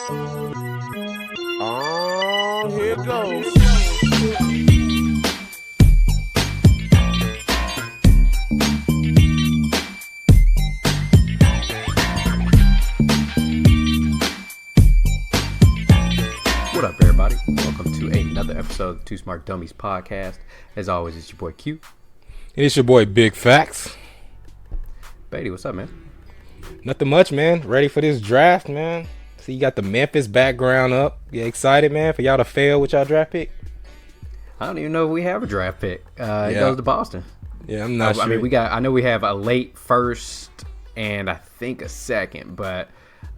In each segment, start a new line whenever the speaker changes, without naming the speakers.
Oh, here it goes.
What up, everybody? Welcome to another episode of the 2Smart Dummies podcast. As always, it's your boy Q.
And it's your boy Big Facts.
Beatty, what's up, man?
Nothing much, man. Ready for this draft, man. See, you got the Memphis background up. You excited, man, for y'all to fail with y'all draft pick?
I don't even know if we have a draft pick. It goes to Boston.
Yeah, I'm not sure.
I mean, I know we have a late first and I think a second, but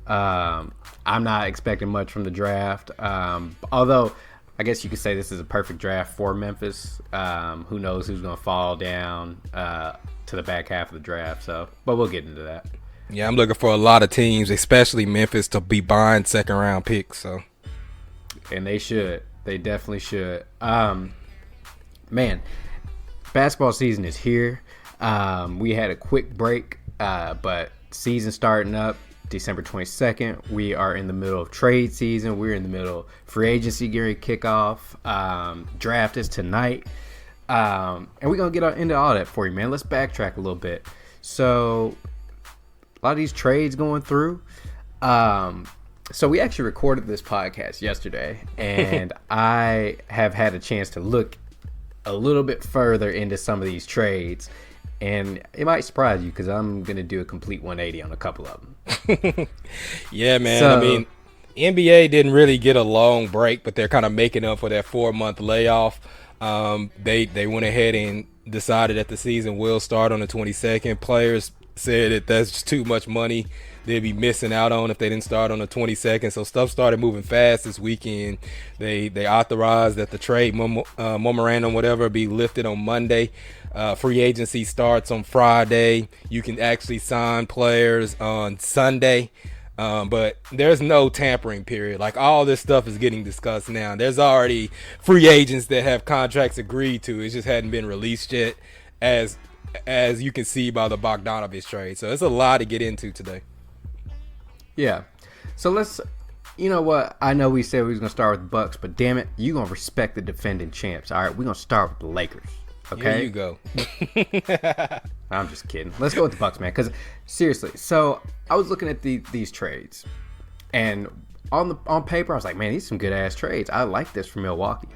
I'm not expecting much from the draft. Although, I guess you could say this is a perfect draft for Memphis. Who knows who's going to fall down to the back half of the draft. But we'll get into that.
Yeah, I'm looking for a lot of teams, especially Memphis, to be buying second-round picks.
And they should. They definitely should. Man, basketball season is here. We had a quick break, but season starting up December 22nd. We are in the middle of trade season. We're in the middle of free agency getting kickoff. Draft is tonight. And we're going to get into all that for you, man. Let's backtrack a little bit. So, a lot of these trades going through. So we actually recorded this podcast yesterday, and I have had a chance to look a little bit further into some of these trades, and it might surprise you because I'm going to do a complete 180 on a couple of them.
Yeah, man. So, I mean, NBA didn't really get a long break, but they're kind of making up for that 4-month layoff. They went ahead and decided that the season will start on the 22nd. Players said that that's just too much money they'd be missing out on if they didn't start on the 22nd. So stuff started moving fast this weekend. They authorized that the trade memorandum, whatever, be lifted on Monday. Free agency starts on Friday. You can actually sign players on Sunday. But there's no tampering period. Like, all this stuff is getting discussed now. There's already free agents that have contracts agreed to. It just hadn't been released yet, as you can see by the Bogdanovich trade. So it's a lot to get into today.
Yeah. So let's, you know what? I know we said we was going to start with the Bucks, but damn it, you're going to respect the defending champs. All right, we're going to start with the Lakers. Okay?
Here you go.
I'm just kidding. Let's go with the Bucks, man, because seriously. So I was looking at these trades, and on paper, I was like, man, these are some good-ass trades. I like this for Milwaukee.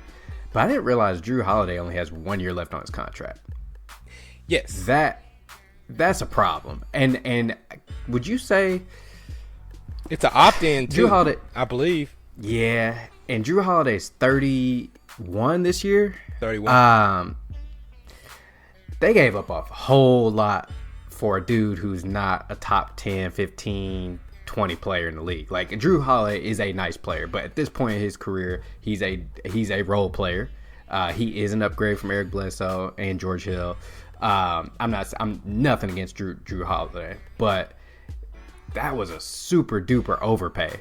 But I didn't realize Jrue Holiday only has 1 year left on his contract.
Yes.
That's a problem. And would you say
it's an opt-in too,
Jrue Holiday,
I believe.
Yeah, and Jrue Holiday's 31 this year.
31.
They gave up a whole lot for a dude who's not a top 10, 15, 20 player in the league. Like, Jrue Holiday is a nice player, but at this point in his career, he's a role player. He is an upgrade from Eric Bledsoe and George Hill. I'm nothing against Jrue Holiday, but that was a super duper overpay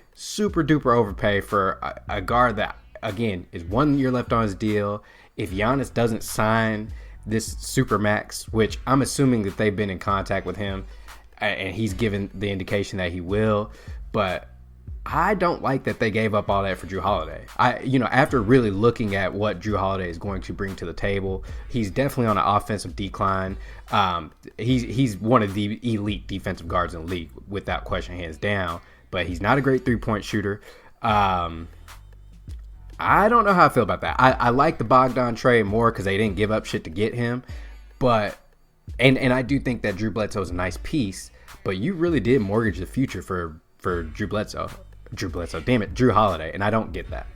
for a guard that, again, is 1 year left on his deal. If Giannis doesn't sign this super max, which I'm assuming that they've been in contact with him and he's given the indication that he will, but I don't like that they gave up all that for Jrue Holiday. After really looking at what Jrue Holiday is going to bring to the table, he's definitely on an offensive decline. He's one of the elite defensive guards in the league, without question, hands down. But he's not a great three-point shooter. I don't know how I feel about that. I like the Bogdan trade more because they didn't give up shit to get him. But and I do think that Drew Bledsoe is a nice piece. But you really did mortgage the future for Drew Bledsoe. Damn it, Jrue Holiday, and I don't get that.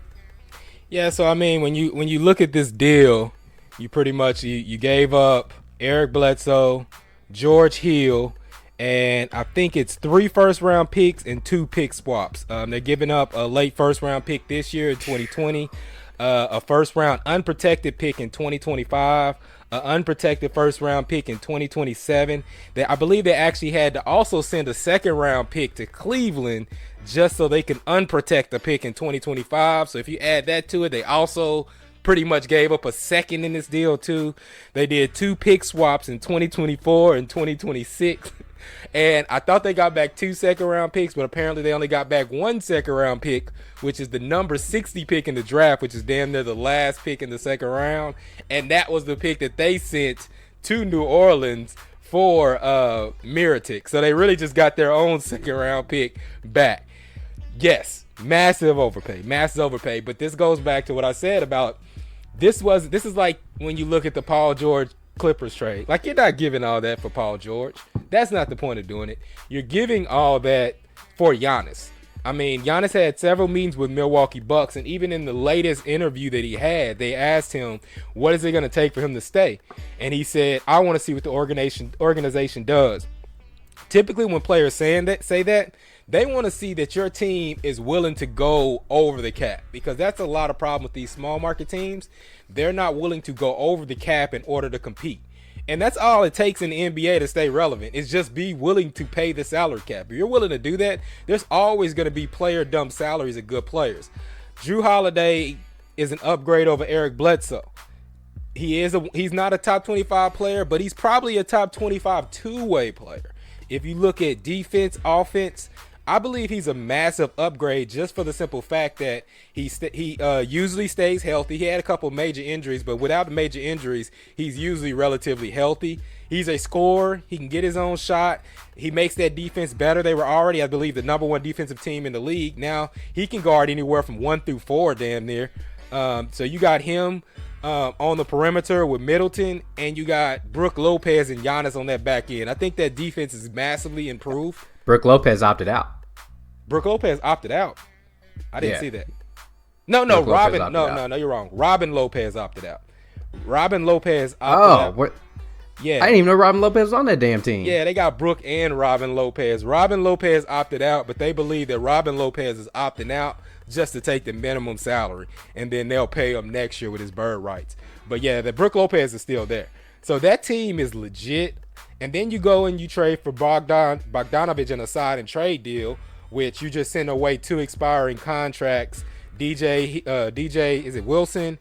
Yeah, so I mean, when you look at this deal, you pretty much you gave up Eric Bledsoe, George Hill, and I think it's 3 first-round picks and 2 pick swaps. They're giving up a late first-round pick this year in 2020, a first-round unprotected pick in 2025, an unprotected first-round pick in 2027. I believe they actually had to also send a second-round pick to Cleveland just so they can unprotect the pick in 2025. So if you add that to it, they also pretty much gave up a second in this deal too. They did 2 pick swaps in 2024 and 2026. And I thought they got back 2 second-round picks, but apparently they only got back 1 second-round pick, which is the number 60 pick in the draft, which is damn near the last pick in the second round. And that was the pick that they sent to New Orleans for Mirotic. So they really just got their own second-round pick back. Yes, massive overpay. But this goes back to what I said about this is like when you look at the Paul George Clippers trade. Like, you're not giving all that for Paul George. That's not the point of doing it. You're giving all that for Giannis. I mean, Giannis had several meetings with Milwaukee Bucks, and even in the latest interview that he had, they asked him, what is it going to take for him to stay? And he said, I want to see what the organization does. Typically, when players say that, they want to see that your team is willing to go over the cap, because that's a lot of problem with these small market teams. They're not willing to go over the cap in order to compete. And that's all it takes in the NBA to stay relevant, is just be willing to pay the salary cap. If you're willing to do that, there's always going to be player dump salaries of good players. Jrue Holiday is an upgrade over Eric Bledsoe. He's not a top 25 player, but he's probably a top 25 two-way player. If you look at defense, offense, I believe he's a massive upgrade just for the simple fact that he usually stays healthy. He had a couple major injuries, but without the major injuries, he's usually relatively healthy. He's a scorer. He can get his own shot. He makes that defense better. They were already, I believe, the number 1 defensive team in the league. Now he can guard anywhere from 1 through 4 damn near. So you got him on the perimeter with Middleton, and you got Brook Lopez and Giannis on that back end. I think that defense is massively improved.
Brook Lopez opted out.
Brook Lopez opted out. I didn't see that. No,
Brook
Robin. No, you're wrong. Robin Lopez opted out. Robin Lopez opted out.
What?
Yeah.
I didn't even know Robin Lopez was on that damn team.
Yeah, they got Brook and Robin Lopez. Robin Lopez opted out, but they believe that Robin Lopez is opting out just to take the minimum salary, and then they'll pay him next year with his bird rights. But yeah, the Brook Lopez is still there. So that team is legit. And then you go and you trade for Bogdanovich in a sign and trade deal, which you just send away 2 expiring contracts. DJ, is it Wilson,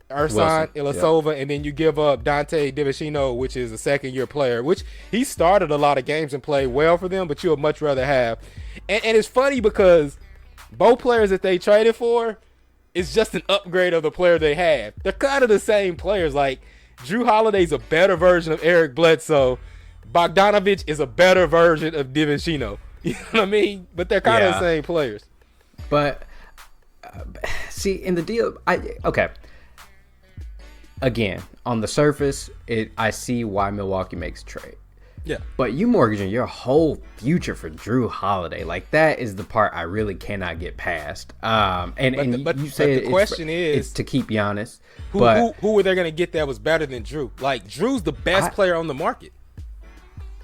Ersan Ilyasova, and then you give up Dante DiVincenzo, which is a second-year player, which he started a lot of games and played well for them, but you would much rather have. And it's funny because both players that they traded for is just an upgrade of the player they have. They're kind of the same players. Like, Jrue Holiday's a better version of Eric Bledsoe. Bogdanovich is a better version of DiVincenzo. You know what I mean? But they're kind of the same players.
But see, in the deal, okay. Again, on the surface, I see why Milwaukee makes a trade.
Yeah.
But you mortgaging your whole future for Jrue Holiday, like, that is the part I really cannot get past. But you say
the question is,
it's to keep Giannis.
Who were they going to get that was better than Jrue? Like, Drew's the best player on the market.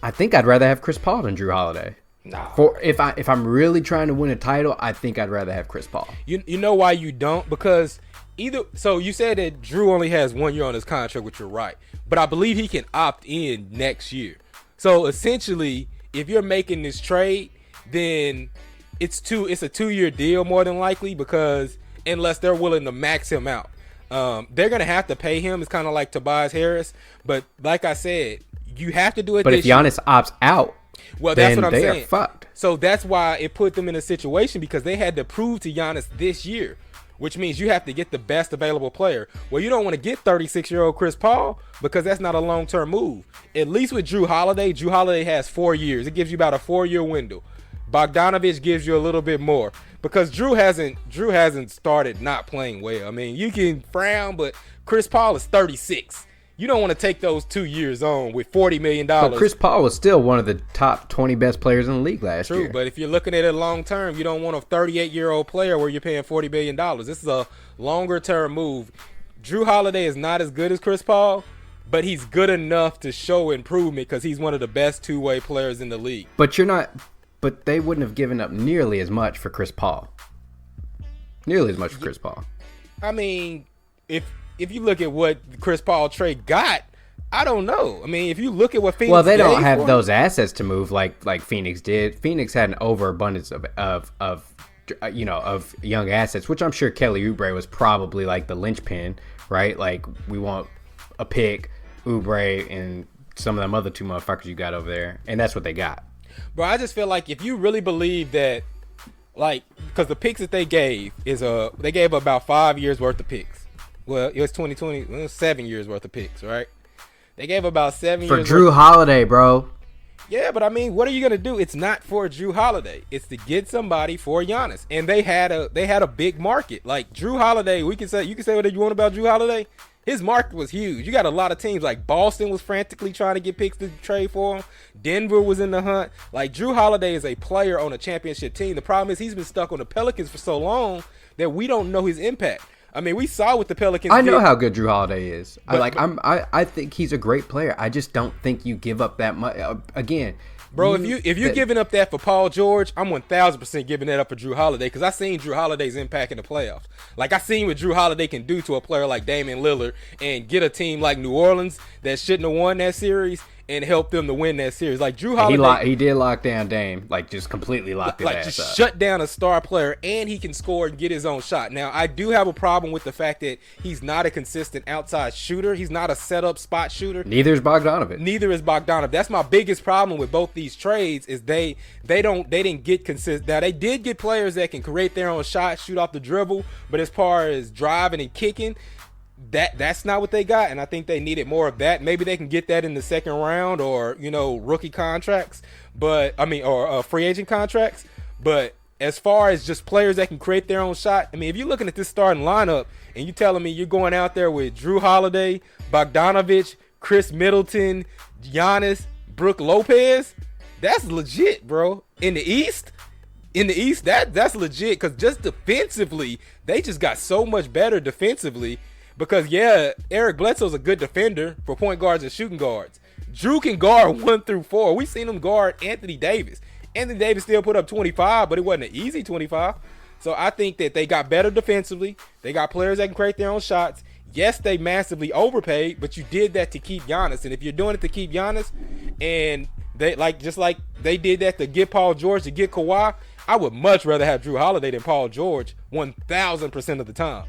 I think I'd rather have Chris Paul than Jrue Holiday.
No.
If I'm really trying to win a title, I think I'd rather have Chris Paul.
You know why you don't? Because so you said that Jrue only has 1 year on his contract, which you're right. But I believe he can opt in next year. So essentially, if you're making this trade, then it's a 2-year deal more than likely, because unless they're willing to max him out. They're going to have to pay him. It's kind of like Tobias Harris. But like I said, you have to do it.
But if Giannis opts out,
well, that's what I'm saying.
They are fucked.
So that's why it put them in a situation, because they had to prove to Giannis this year, which means you have to get the best available player. Well, you don't want to get 36-year-old Chris Paul, because that's not a long-term move. At least with Jrue Holiday has 4 years. It gives you about a 4-year window. Bogdanovich gives you a little bit more, because Jrue hasn't started not playing well. I mean, you can frown, but Chris Paul is 36. You don't want to take those 2 years on with $40 million.
But Chris Paul was still one of the top 20 best players in the league last year.
True, but if you're looking at it long term, you don't want a 38-year-old player where you're paying $40 million. This is a longer term move. Jrue Holiday is not as good as Chris Paul, but he's good enough to show improvement, because he's one of the best two-way players in the league.
But they wouldn't have given up nearly as much for Chris Paul. Chris Paul.
I mean, if you look at what Chris Paul trade got, I don't know. I mean, if you look at what Phoenix,
well, they don't have those assets to move like Phoenix did. Phoenix had an overabundance of of young assets, which I'm sure Kelly Oubre was probably like the linchpin, right? Like, we want a pick, Oubre, and some of them other two motherfuckers you got over there, and that's what they got.
Bro, I just feel like if you really believe that, like, because the picks that they gave they gave about 5 years worth of picks. Well, it was 2020, it was 7 years worth of picks, right? They gave about 7 years
for Jrue Holiday, bro.
Yeah, but I mean, what are you gonna do? It's not for Jrue Holiday. It's to get somebody for Giannis, and they had a big market. Like Jrue Holiday, you can say what you want about Jrue Holiday. His market was huge. You got a lot of teams like Boston was frantically trying to get picks to trade for him. Denver was in the hunt. Like Jrue Holiday is a player on a championship team. The problem is he's been stuck on the Pelicans for so long that we don't know his impact. I mean, we saw what the Pelicans
I know
did.
how good Jrue Holiday is. I think he's a great player. I just don't think you give up that much. Again,
bro, if you're giving up that for Paul George, I'm 1,000% giving that up for Jrue Holiday because I seen Jrue Holiday's impact in the playoffs. Like I seen what Jrue Holiday can do to a player like Damian Lillard and get a team like New Orleans that shouldn't have won that series and help them to win that series. Like Jrue Holiday,
he did lock down Dame, like just completely locked his ass
just
up.
Shut down a star player, and he can score and get his own shot. Now, I do have a problem with the fact that he's not a consistent outside shooter. He's not a setup spot shooter.
Neither is Bogdanovic.
Neither is Bogdanov. That's my biggest problem with both these trades is they didn't get consistent. Now, they did get players that can create their own shot, shoot off the dribble, but as far as driving and kicking, that's not what they got, and I think they needed more of that. Maybe they can get that in the second round or, rookie contracts, or free agent contracts. But as far as just players that can create their own shot, I mean, if you're looking at this starting lineup and you're telling me you're going out there with Jrue Holiday, Bogdanovic, Chris Middleton, Giannis, Brook Lopez, that's legit, bro. In the East, that's legit because just defensively, they just got so much better defensively. Because, yeah, Eric Bledsoe's a good defender for point guards and shooting guards. Jrue can guard 1 through 4. We seen him guard Anthony Davis. Anthony Davis still put up 25, but it wasn't an easy 25. So I think that they got better defensively. They got players that can create their own shots. Yes, they massively overpaid, but you did that to keep Giannis. And if you're doing it to keep Giannis, and they just like they did that to get Paul George, to get Kawhi, I would much rather have Jrue Holiday than Paul George 1,000% of the time.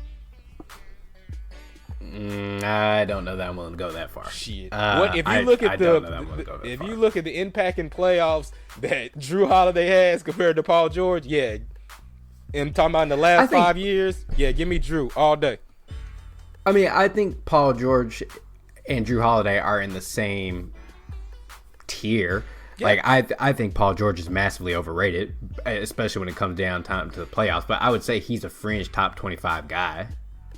I don't know that I'm willing to go that far.
Shit. If you look at the impact in playoffs that Jrue Holiday has compared to Paul George, yeah. I'm talking about in the last 5 years, yeah, give me Jrue all day.
I mean, I think Paul George and Jrue Holiday are in the same tier. Yeah. Like I think Paul George is massively overrated, especially when it comes down time to the playoffs. But I would say he's a fringe top 25 guy.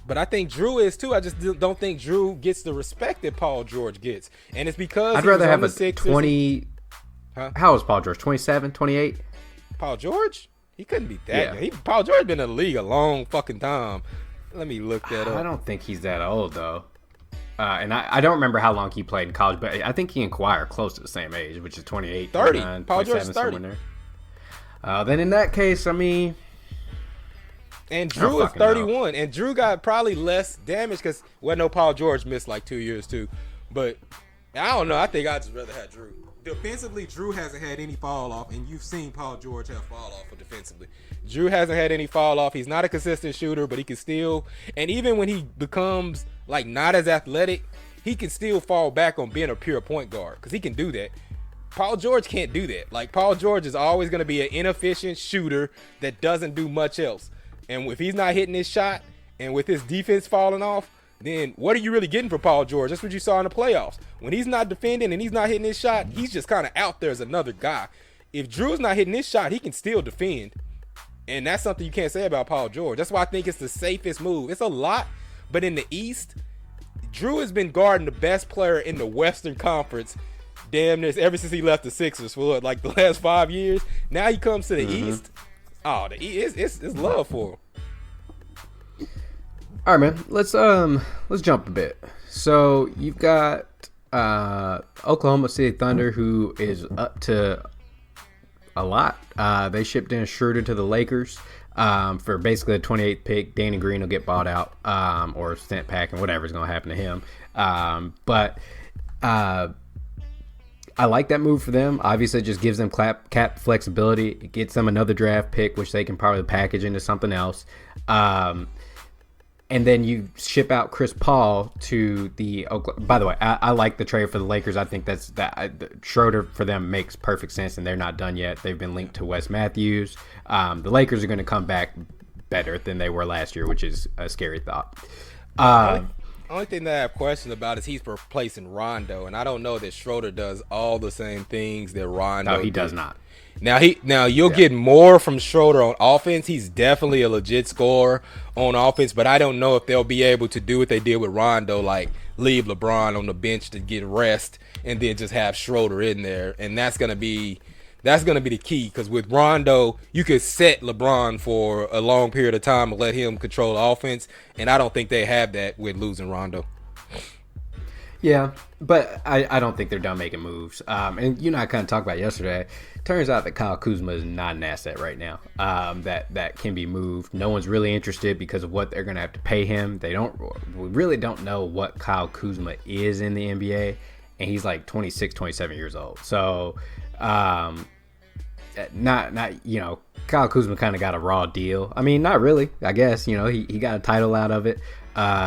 But I think Jrue is too. I just don't think Jrue gets the respect that Paul George gets. And it's because
I'd rather have a 20. How old is Paul George? 27, 28?
Paul George? He couldn't be that young. Paul George been in the league a long fucking time. Let me look that up.
I don't think he's that old, though. And I don't remember how long he played in college, but I think he and Kawhi are close to the same age, which is 28,
30.
29,
Paul George is 30.
Then in that case, I mean...
And Jrue is 31, and Jrue got probably less damage because, Paul George missed like 2 years too. But I don't know. I think I'd just rather have Jrue. Defensively, Jrue hasn't had any fall off, and you've seen Paul George have fall off for defensively. Jrue hasn't had any fall off. He's not a consistent shooter, but he can still, and even when he becomes like not as athletic, he can still fall back on being a pure point guard because he can do that. Paul George can't do that. Like Paul George is always going to be an inefficient shooter that doesn't do much else. And if he's not hitting his shot and with his defense falling off, then what are you really getting for Paul George? That's what you saw in the playoffs. When he's not defending and he's not hitting his shot, he's just kind of out there as another guy. If Jrue's not hitting his shot, he can still defend. And that's something you can't say about Paul George. That's why I think it's the safest move. It's a lot, but in the East, Jrue has been guarding the best player in the Western Conference damn near ever since he left the Sixers for like the last 5 years. Now he comes to the East. Oh, it's love for him.
All right, man. Let's jump a bit. So you've got Oklahoma City Thunder, who is up to a lot. They shipped in Schroder to the Lakers for basically a 28th pick. Danny Green will get bought out or sent packing, whatever's going to happen to him. But I like that move for them. Obviously, it just gives them cap flexibility. It gets them another draft pick, which they can probably package into something else. And then you ship out Chris Paul to the Oklahoma. By the way, I like the trade for the Lakers. I think Schroder for them makes perfect sense, and they're not done yet. They've been linked to Wes Matthews. The Lakers are going to come back better than they were last year, which is a scary thought.
Only thing that I have questions about is he's replacing Rondo, and I don't know that Schroder does all the same things that Rondo.
No, he does not.
Now you'll get more from Schroder on offense. He's definitely a legit scorer on offense, but I don't know if they'll be able to do what they did with Rondo, like leave LeBron on the bench to get rest and then just have Schroder in there. And that's gonna be the key, because with Rondo, you could set LeBron for a long period of time and let him control the offense, and I don't think they have that with losing Rondo.
Yeah, but I don't think they're done making moves. And you know, I kind of talked about yesterday. Turns out that Kyle Kuzma is not an asset right now. That can be moved. No one's really interested because of what they're going to have to pay him. We really don't know what Kyle Kuzma is in the NBA, and he's like 26, 27 years old. So, not you know, Kyle Kuzma kind of got a raw deal. I mean, not really. I guess, you know, he got a title out of it.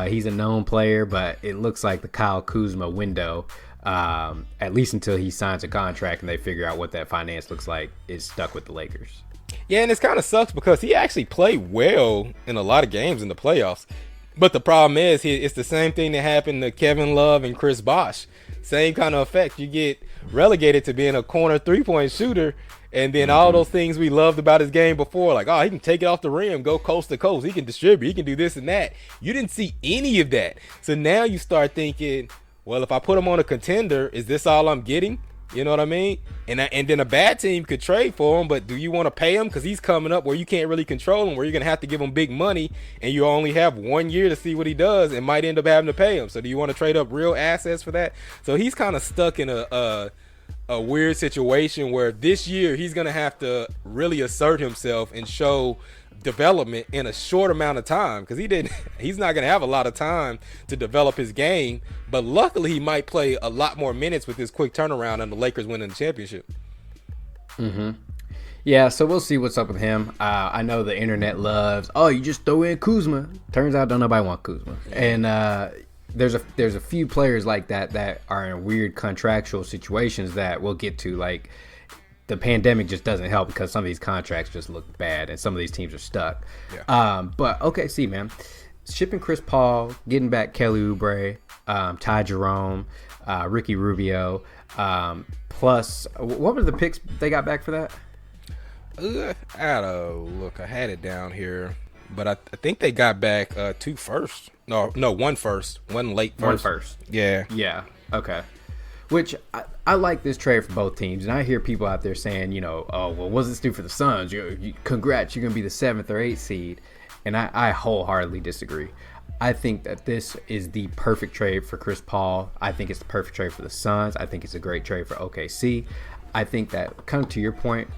He's a known player, but it looks like the Kyle Kuzma window, at least until he signs a contract and they figure out what that finance looks like, is stuck with the Lakers.
Yeah, and it kind of sucks because he actually played well in a lot of games in the playoffs. But the problem is, it's the same thing that happened to Kevin Love and Chris Bosh. Same kind of effect. You get relegated to being a corner three-point shooter, and then all those things we loved about his game before, like, oh, he can take it off the rim, go coast to coast, he can distribute, he can do this and that. You didn't see any of that. So now you start thinking, well, if I put him on a contender, is this all I'm getting? You know what I mean? And then a bad team could trade for him, but do you want to pay him? Because he's coming up where you can't really control him, where you're going to have to give him big money, and you only have 1 year to see what he does and might end up having to pay him. So do you want to trade up real assets for that? So he's kind of stuck in a weird situation where this year he's going to have to really assert himself and show development in a short amount of time, because he's not going to have a lot of time to develop his game, but luckily he might play a lot more minutes with his quick turnaround and the Lakers winning the championship.
Yeah, so we'll see what's up with him. I know the internet loves, oh, you just throw in Kuzma. Turns out don't nobody want Kuzma. And there's a few players like that are in weird contractual situations that we'll get to. Like, the pandemic just doesn't help because some of these contracts just look bad and some of these teams are stuck. Yeah. But okay, see, man, shipping Chris Paul, getting back Kelly Oubre, Ty Jerome, Ricky Rubio, plus what were the picks they got back for that?
I gotta look. I had it down here, but I think they got back 2 firsts. No, 1 first, 1 late first.
1 first. Yeah. Okay. Which I like this trade for both teams, and I hear people out there saying, you know, oh, well, what's this do for the Suns? Congrats, you're gonna be the 7th or 8th seed, and I wholeheartedly disagree. I think that this is the perfect trade for Chris Paul. I think it's the perfect trade for the Suns. I think it's a great trade for OKC. I think that, kind of to your point,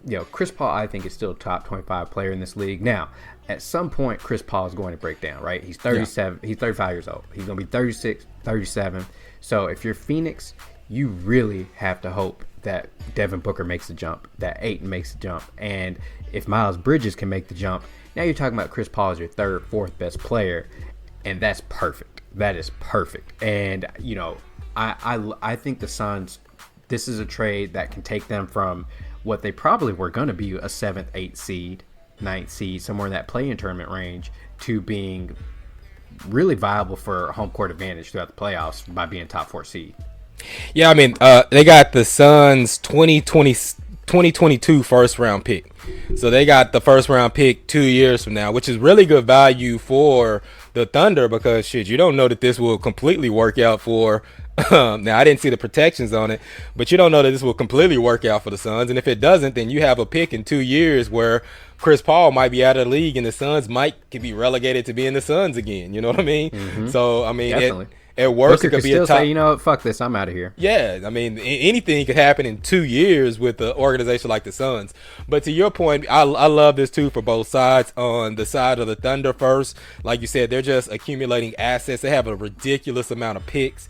you know, Chris Paul, I think, is still a top 25 player in this league. Now, at some point, Chris Paul is going to break down, right? He's 37. Yeah. He's 35 years old. He's going to be 36, 37. So if you're Phoenix, you really have to hope that Devin Booker makes the jump, that Ayton makes the jump. And if Miles Bridges can make the jump, now you're talking about Chris Paul as your 3rd, 4th best player. And that's perfect. That is perfect. And, you know, I think the Suns, this is a trade that can take them from what they probably were going to be, a 7th, 8th seed, 9th seed, somewhere in that play-in tournament range, to being really viable for home court advantage throughout the playoffs by being top 4 seed.
Yeah, I mean, they got the Suns 2022 first round pick. So they got the first round pick 2 years from now, which is really good value for the Thunder, because shit, you don't know that this will completely work out for now, I didn't see the protections on it, but you don't know that this will completely work out for the Suns. And if it doesn't, then you have a pick in 2 years where Chris Paul might be out of the league and the Suns could be relegated to being the Suns again. You know what I mean? Mm-hmm. So, I mean, at worst, it could be
still
a top.
Say, you know, fuck this, I'm out of here.
Yeah, I mean, anything could happen in 2 years with an organization like the Suns. But to your point, I love this too for both sides. On the side of the Thunder first, like you said, they're just accumulating assets. They have a ridiculous amount of picks.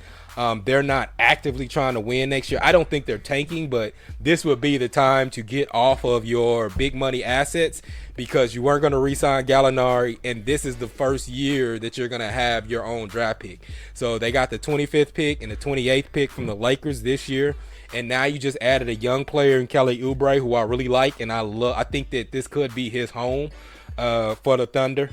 They're not actively trying to win next year. I don't think they're tanking, but this would be the time to get off of your big money assets because you weren't going to re-sign Gallinari, and this is the first year that you're going to have your own draft pick. So they got the 25th pick and the 28th pick from the Lakers this year, and now you just added a young player in Kelly Oubre, who I really like, and I think that this could be his home for the Thunder.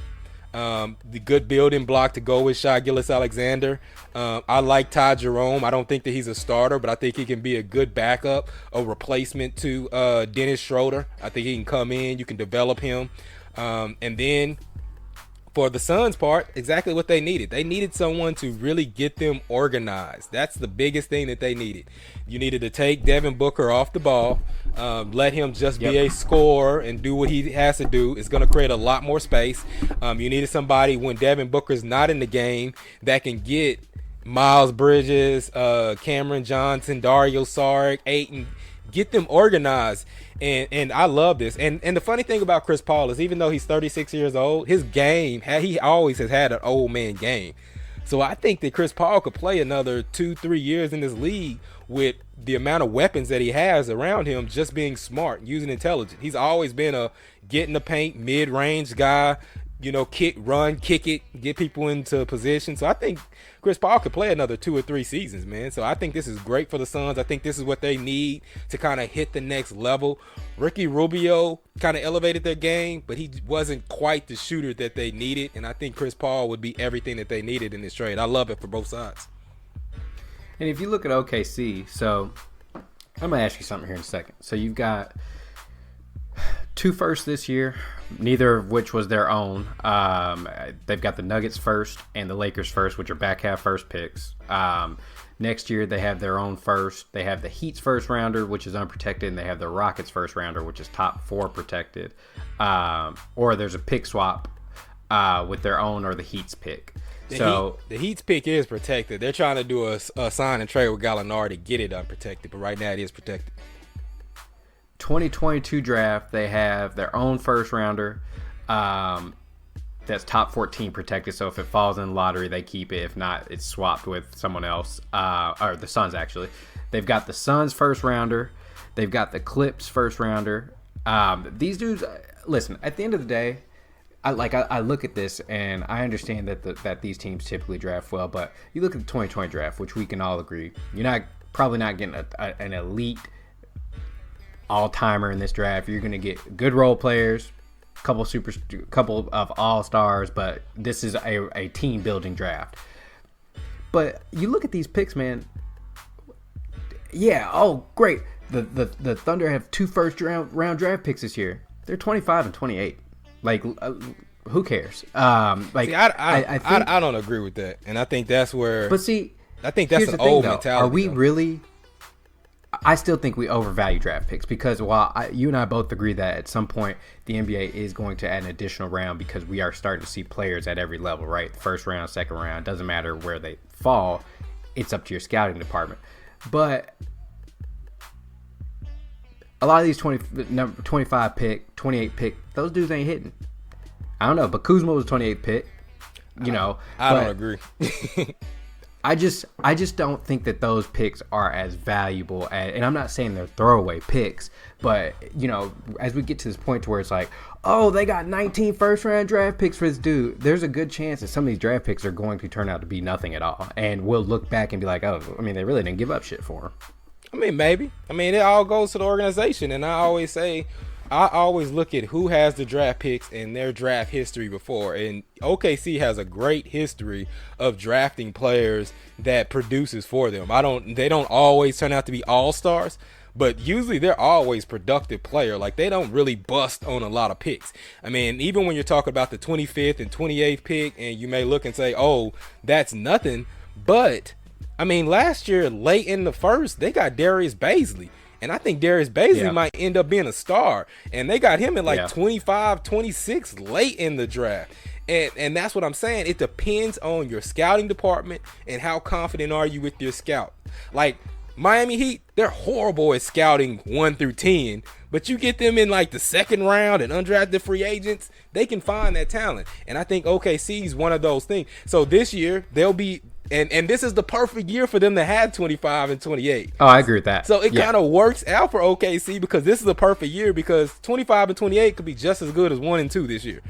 The good building block to go with Shai Gilgeous-Alexander. I like Ty Jerome. I don't think that he's a starter, but I think he can be a good backup, a replacement to Dennis Schroder. I think he can come in. You can develop him. And then for the Suns part, exactly what they needed. They needed someone to really get them organized. That's the biggest thing that they needed. You needed to take Devin Booker off the ball, let him just be a scorer and do what he has to do. It's going to create a lot more space. You needed somebody when Devin Booker's not in the game that can get Miles Bridges, Cameron Johnson, Dario Saric, Ayton, get them organized. And I love this. And the funny thing about Chris Paul is even though he's 36 years old, his game, he always has had an old man game. So I think that Chris Paul could play another 2-3 years in this league with the amount of weapons that he has around him, just being smart, using intelligence. He's always been a get in the paint, mid-range guy, kick it, get people into position. So I think Chris Paul could play another 2 or 3 seasons, man. So I think this is great for the Suns. I think this is what they need to kind of hit the next level. Ricky Rubio kind of elevated their game, but he wasn't quite the shooter that they needed. And I think Chris Paul would be everything that they needed in this trade. I love it for both sides.
And if you look at OKC, so I'm going to ask you something here in a second. So you've got 2 firsts this year, neither of which was their own. They've got the Nuggets first and the Lakers first, which are back half first picks. Next year, they have their own first. They have the Heat's first rounder, which is unprotected, and they have the Rockets first rounder, which is top 4 protected. Or there's a pick swap with their own or the Heat's pick.
The Heat's pick is protected. They're trying to do a sign and trade with Gallinari to get it unprotected, but right now it is protected.
2022 draft, they have their own first rounder that's top 14 protected. So if it falls in the lottery, they keep it. If not, it's swapped with someone else, or the Suns actually. They've got the Suns first rounder. They've got the Clips first rounder. These dudes, listen, at the end of the day, I look at this and I understand that these teams typically draft well, but you look at the 2020 draft, which we can all agree, you're probably not getting an elite all-timer in this draft. You're going to get good role players, couple of all-stars, but this is a team-building draft. But you look at these picks, man. Yeah, oh great. The Thunder have 2 first-round draft picks this year. They're 25 and 28. Like, who cares?
I don't agree with that, and I think that's where.
But see,
I think that's an old mentality.
Are we really? I still think we overvalue draft picks because while you and I both agree that at some point the NBA is going to add an additional round because we are starting to see players at every level, right? First round, second round, doesn't matter where they fall. It's up to your scouting department. But a lot of these 25 pick, 28 pick, those dudes ain't hitting. I don't know, but Kuzma was 28th pick. I
don't agree.
I just don't think that those picks are as valuable and I'm not saying they're throwaway picks, but as we get to this point to where it's like, oh, they got 19 first round draft picks for this dude, there's a good chance that some of these draft picks are going to turn out to be nothing at all, and we'll look back and be like, oh, I mean, they really didn't give up shit for him.
I mean, maybe. I mean, it all goes to the organization, and I always look at who has the draft picks and their draft history before. And OKC has a great history of drafting players that produces for them. They don't always turn out to be all-stars, but usually they're always productive player. Like, they don't really bust on a lot of picks. I mean, even when you're talking about the 25th and 28th pick, and you may look and say, oh, that's nothing. But, I mean, last year, late in the first, they got Darius Bazley. And I think Darius Bazley might end up being a star. And they got him at 25, 26 late in the draft. And that's what I'm saying. It depends on your scouting department and how confident are you with your scout. Like, Miami Heat, they're horrible at scouting 1 through 10. But you get them in the second round and undrafted free agents, they can find that talent. And I think OKC is one of those things. So this year, they'll be And this is the perfect year for them to have 25 and 28.
Oh, I agree with that.
So it kind of works out for OKC because this is a perfect year because 25 and 28 could be just as good as 1 and 2 this year.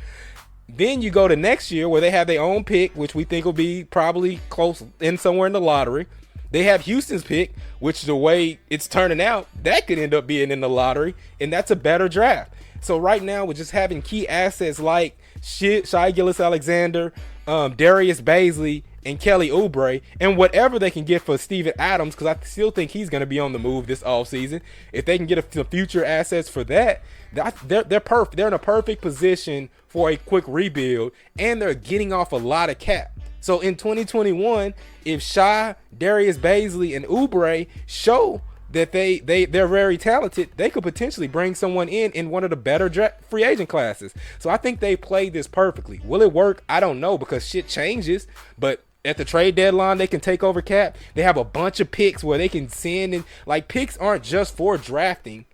Then you go to next year where they have their own pick, which we think will be probably close in somewhere in the lottery. They have Houston's pick, which the way it's turning out, that could end up being in the lottery, and that's a better draft. So right now, we're just having key assets like Shai Gilgeous-Alexander, Darius Bazley, and Kelly Oubre, and whatever they can get for Steven Adams, because I still think he's going to be on the move this offseason. If they can get some future assets for that, they're perfect. They're in a perfect position for a quick rebuild, and they're getting off a lot of cap. So in 2021, if Shai, Darius Bazley, and Oubre show that they're very talented, they could potentially bring someone in one of the better free agent classes. So I think they played this perfectly. Will it work? I don't know because shit changes, but at the trade deadline, they can take over cap. They have a bunch of picks where they can send in. Like, picks aren't just for drafting.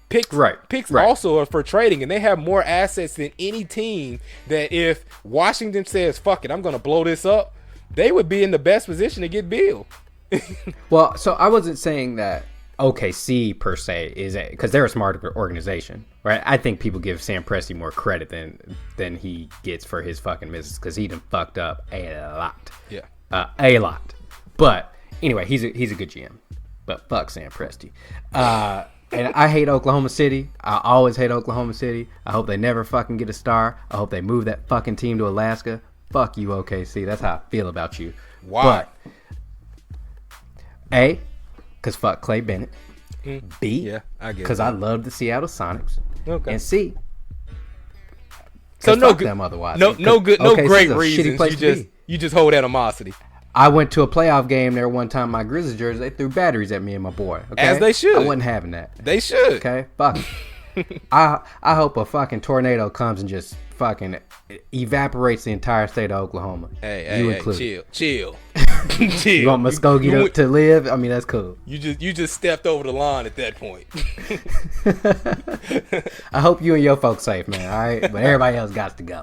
Picks also are for trading, and they have more assets than any team that if Washington says, fuck it, I'm going to blow this up, they would be in the best position to get Bill.
Well, so I wasn't saying that OKC per se is because they're a smart organization, right? I think people give Sam Presti more credit than he gets for his fucking misses because he done fucked up a lot.
Yeah.
A lot. But anyway, he's a good GM. But fuck Sam Presti. And I hate Oklahoma City. I always hate Oklahoma City. I hope they never fucking get a star. I hope they move that fucking team to Alaska. Fuck you, OKC. That's how I feel about you.
Why?
But A, because fuck Clay Bennett. B, because I love the Seattle Sonics. Okay. And C,
so no good,
them otherwise.
No great reasons. You just hold animosity.
I went to a playoff game there one time. My Grizzlies jersey, they threw batteries at me and my boy. Okay?
As they should.
I wasn't having that.
They should.
Okay, fuck. I hope a fucking tornado comes and just fucking evaporates the entire state of Oklahoma.
Hey, chill.
You want Muskogee to live? I mean, that's cool.
You just stepped over the line at that point.
I hope you and your folks safe, man. All right, but everybody else got to go.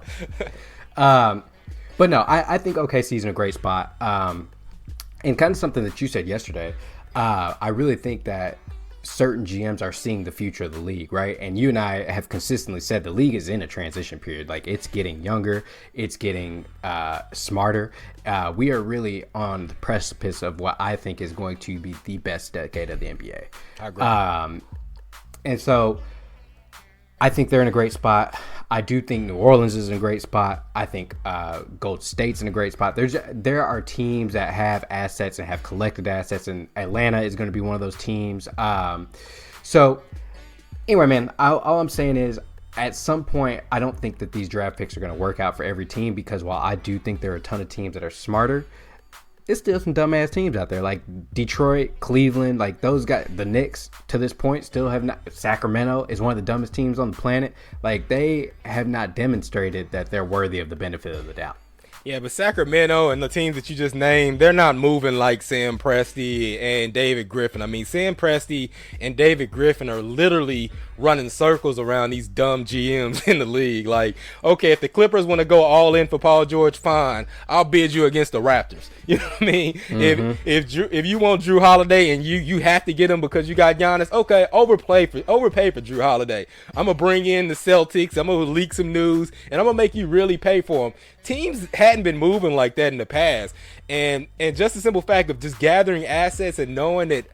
But no, I think OKC's in a great spot. And kind of something that you said yesterday, I really think that certain GMs are seeing the future of the league, right? And you and I have consistently said the league is in a transition period. Like, it's getting younger, it's getting smarter. We are really on the precipice of what I think is going to be the best decade of the NBA.
I agree.
And so I think they're in a great spot. I do think New Orleans is in a great spot. I think Golden State's in a great spot. There are teams that have assets and have collected assets, and Atlanta is going to be one of those teams. So anyway, man, all I'm saying is at some point, I don't think that these draft picks are going to work out for every team because while I do think there are a ton of teams that are smarter, there's still some dumbass teams out there like Detroit, Cleveland, like those guys. The Knicks to this point still have not. Sacramento is one of the dumbest teams on the planet. Like, they have not demonstrated that they're worthy of the benefit of the doubt.
Yeah, but Sacramento and the teams that you just named, they're not moving like Sam Presti and David Griffin. I mean, Sam Presti and David Griffin are literally running circles around these dumb GMs in the league. Like, okay, if the Clippers want to go all in for Paul George, fine. I'll bid you against the Raptors. You know what I mean? Mm-hmm. If you want Jrue Holiday and you have to get him because you got Giannis, okay, overpay for Jrue Holiday. I'm going to bring in the Celtics. I'm going to leak some news, and I'm going to make you really pay for them. Teams hadn't been moving like that in the past. And just the simple fact of just gathering assets and knowing that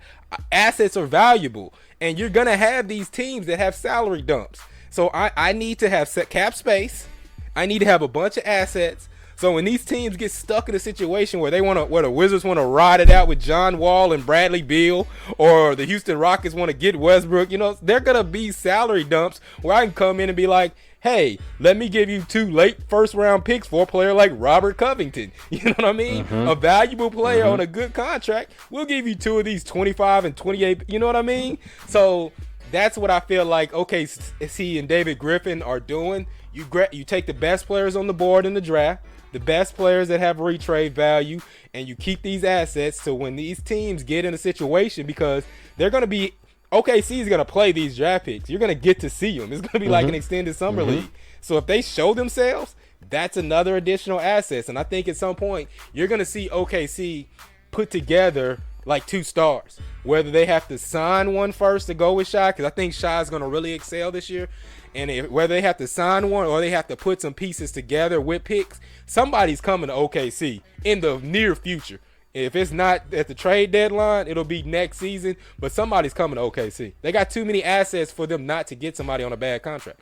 assets are valuable. And you're going to have these teams that have salary dumps. So I need to have cap space. I need to have a bunch of assets. So when these teams get stuck in a situation where where the Wizards want to ride it out with John Wall and Bradley Beal, or the Houston Rockets want to get Westbrook, they're going to be salary dumps where I can come in and be like, hey, let me give you 2 late first-round picks for a player like Robert Covington. You know what I mean? Mm-hmm. A valuable player on a good contract. We'll give you 2 of these 25 and 28. You know what I mean? So that's what I feel like OKC and David Griffin are doing. You take the best players on the board in the draft, the best players that have retrade value, and you keep these assets so when these teams get in a situation, because they're going to be – OKC is going to play these draft picks. You're going to get to see them. It's going to be like an extended summer league. So if they show themselves, that's another additional asset. And I think at some point you're going to see OKC put together like 2 stars. Whether they have to sign one first to go with Shai, because I think Shai is going to really excel this year. And whether they have to sign one or they have to put some pieces together with picks, somebody's coming to OKC in the near future. If it's not at the trade deadline, it'll be next season. But somebody's coming to OKC. They got too many assets for them not to get somebody on a bad contract.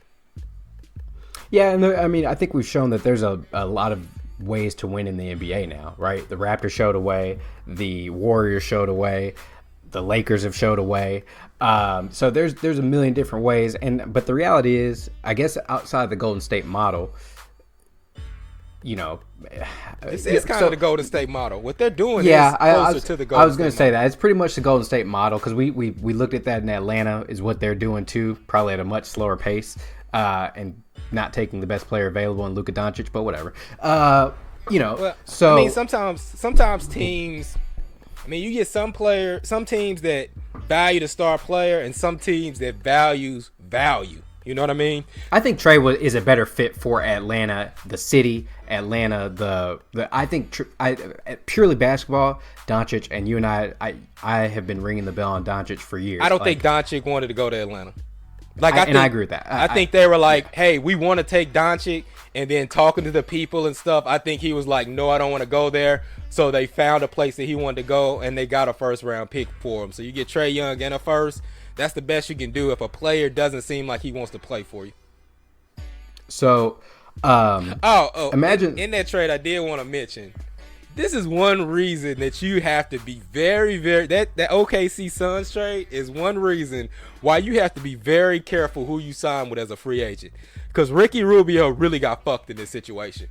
Yeah, and I mean, I think we've shown that there's a lot of ways to win in the NBA now, right? The Raptors showed a way. The Warriors showed a way. The Lakers have showed a way. So there's a million different ways. But the reality is, I guess outside the Golden State model, you know,
this is kind of the Golden State model. What they're doing
is
closer to the Golden State model.
I was going to say that. It's pretty much the Golden State model because we looked at that in Atlanta is what they're doing too, probably at a much slower pace and not taking the best player available in Luka Doncic, but whatever. You know,
well,
so
I mean, sometimes teams. I mean, you get some teams that value the star player, and some teams that values value. You know what I mean?
I think Trey is a better fit for Atlanta, the city. Atlanta, I think purely basketball, Doncic, and you and I have been ringing the bell on Doncic for years.
I don't think Doncic wanted to go to Atlanta. I
agree with that.
I think they were like, hey, we want to take Doncic, and then talking to the people and stuff, I think he was like, no, I don't want to go there. So they found a place that he wanted to go, and they got a first-round pick for him. So you get Trae Young and a first. That's the best you can do if a player doesn't seem like he wants to play for you.
So, imagine
in that trade, I did want to mention, this is one reason that you have to be very, very that OKC Suns trade is one reason why you have to be very careful who you sign with as a free agent, because Ricky Rubio really got fucked in this situation.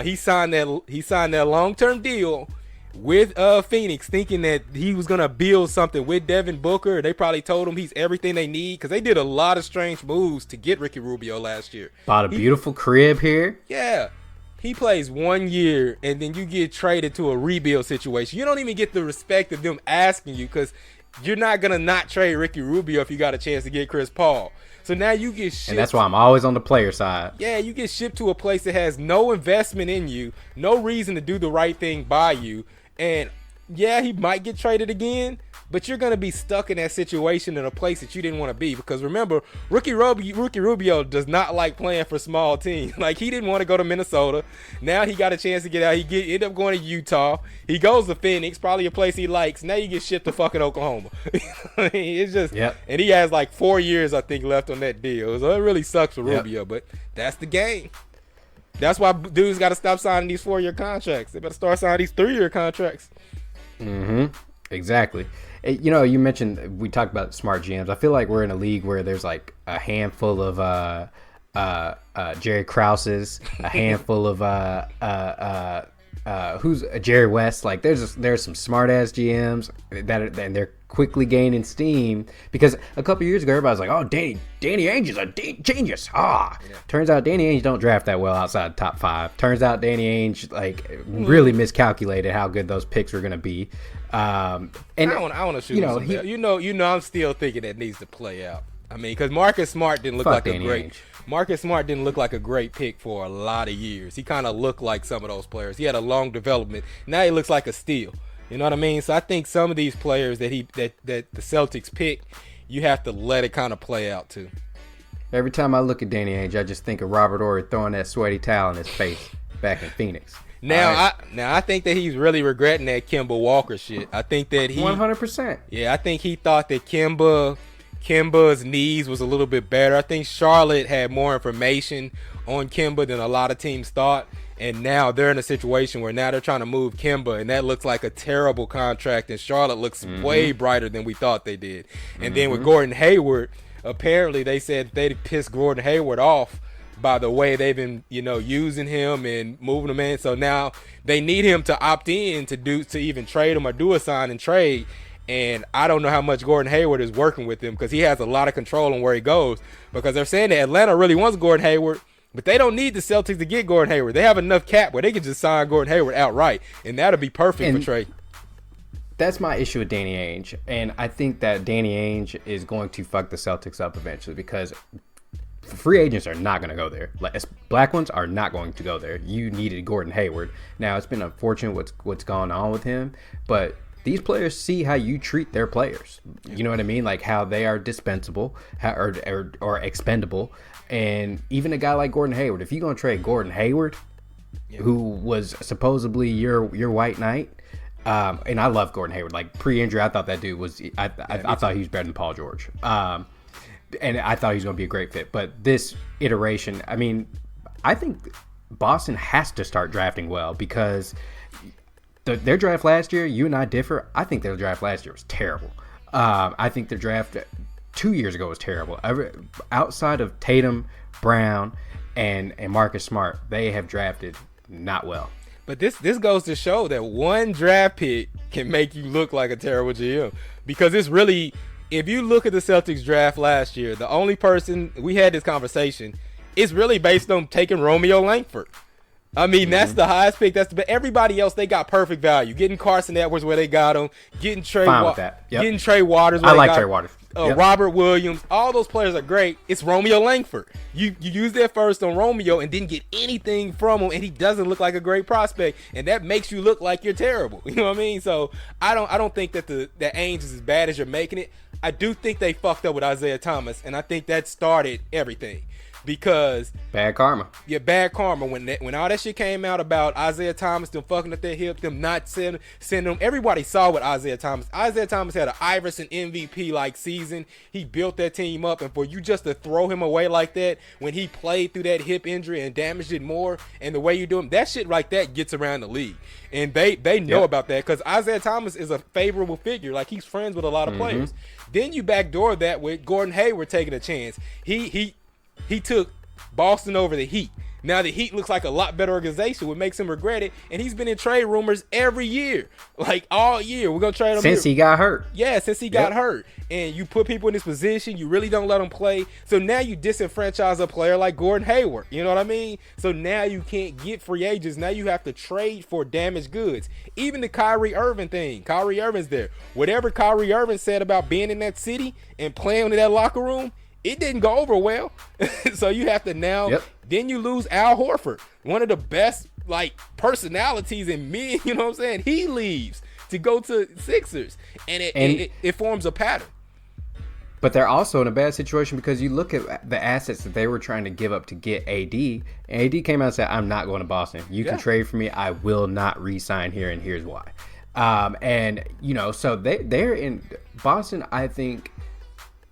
He signed that long-term deal with Phoenix, thinking that he was gonna build something with Devin Booker. They probably told him he's everything they need, because they did a lot of strange moves to get Ricky Rubio last year.
Bought a beautiful crib here.
Yeah. He plays 1 year, and then you get traded to a rebuild situation. You don't even get the respect of them asking you, because you're not going to not trade Ricky Rubio if you got a chance to get Chris Paul. So now you get shipped.
And that's why I'm always on the player side.
Yeah, you get shipped to a place that has no investment in you, no reason to do the right thing by you. And yeah, he might get traded again, but you're going to be stuck in that situation in a place that you didn't want to be. Because remember, Ricky Rubio does not like playing for small teams. Like, he didn't want to go to Minnesota. Now he got a chance to get out. He ended up going to Utah. He goes to Phoenix, probably a place he likes. Now you get shipped to fucking Oklahoma. I mean, it's just,
yep.
And he has like 4 years, I think, left on that deal. So it really sucks for Rubio, but that's the game. That's why dudes got to stop signing these 4-year contracts. They better start signing these 3-year contracts.
Mm-hmm. Exactly. You know, you mentioned, we talked about smart GMs. I feel like we're in a league where there's like a handful of Jerry Krauses, a handful of who's Jerry West. Like there's some smart ass GMs and they're quickly gaining steam, because a couple years ago everybody was like, oh, Danny Ainge is a genius. Turns out Danny Ainge don't draft that well outside the top 5. Turns out Danny Ainge really miscalculated how good those picks were going to be. And
I want to shoot him. You know, I'm still thinking that needs to play out. I mean, because Marcus Smart didn't look like Marcus Smart didn't look like a great pick for a lot of years. He kind of looked like some of those players. He had a long development. Now he looks like a steal. You know what I mean? So I think some of these players that the Celtics pick, you have to let it kind of play out too.
Every time I look at Danny Ainge, I just think of Robert Horry throwing that sweaty towel in his face back in Phoenix.
I think that he's really regretting that Kemba Walker shit. I think that
100%.
Yeah, I think he thought that Kemba's knees was a little bit better. I think Charlotte had more information on Kemba than a lot of teams thought. And now they're in a situation where now they're trying to move Kemba, and that looks like a terrible contract, and Charlotte looks way brighter than we thought they did. And then with Gordon Hayward, apparently they said they pissed Gordon Hayward off by the way they've been, using him and moving him in. So now they need him to opt in to even trade him or do a sign and trade. And I don't know how much Gordon Hayward is working with him, because he has a lot of control on where he goes, because they're saying that Atlanta really wants Gordon Hayward. But they don't need the Celtics to get Gordon Hayward. They have enough cap where they can just sign Gordon Hayward outright, and that'll be perfect for Trey.
That's my issue with Danny Ainge, and I think that Danny Ainge is going to fuck the Celtics up eventually, because free agents are not going to go there. Like, black ones are not going to go there. You needed Gordon Hayward. Now, it's been unfortunate what's gone on with him, but these players see how you treat their players. You know what I mean? Like how they are dispensable or expendable. And even a guy like Gordon Hayward, if you're going to trade Gordon Hayward, who was supposedly your white knight, and I love Gordon Hayward. Like pre-injury, I thought that dude was. I thought he was better than Paul George. And I thought he was going to be a great fit. But this iteration, I mean, I think Boston has to start drafting well because their draft last year, you and I differ. I think their draft last year was terrible. I think their draft 2 years ago was terrible. Outside of Tatum, Brown, and Marcus Smart, they have drafted not well.
But this goes to show that one draft pick can make you look like a terrible GM because it's really – if you look at the Celtics draft last year, the only person – we had this conversation – it's really based on taking Romeo Langford. I mean, that's the highest pick. But everybody else, they got perfect value. Getting Carson Edwards where they got him. Getting Trey Waters.
I like Trey Waters.
Robert Williams. All those players are great. It's Romeo Langford. You use that first on Romeo and didn't get anything from him, and he doesn't look like a great prospect, and that makes you look like you're terrible. You know what I mean? So I don't think that that Ainge is as bad as you're making it. I do think they fucked up with Isaiah Thomas, and I think that started everything. Because
bad karma.
Yeah, bad karma. When all that shit came out about Isaiah Thomas, them fucking up their hip, them not sending them. Everybody saw what Isaiah Thomas. Isaiah Thomas had an Iverson MVP like season. He built that team up, and for you just to throw him away like that when he played through that hip injury and damaged it more, and the way you do him, that shit like that gets around the league, and they know about that because Isaiah Thomas is a favorable figure. Like he's friends with a lot of players. Then you backdoor that with Gordon Hayward taking a chance. He took Boston over the Heat. Now the Heat looks like a lot better organization, which makes him regret it. And he's been in trade rumors every year, like all year. We're gonna trade him
since he got hurt.
Yeah, since he got hurt. And you put people in this position, you really don't let them play. So now you disenfranchise a player like Gordon Hayward. You know what I mean? So now you can't get free agents. Now you have to trade for damaged goods. Even the Kyrie Irving thing. Kyrie Irving's there. Whatever Kyrie Irving said about being in that city and playing in that locker room, it didn't go over well. So you have to now then you lose Al Horford, one of the best like personalities in men, you know what I'm saying? He leaves to go to Sixers, and it forms a pattern.
But they're also in a bad situation because you look at the assets that they were trying to give up to get AD, and AD came out and said, I'm not going to Boston. You can trade for me. I will not re-sign here, and here's why. And, you know, so they're in Boston, I think.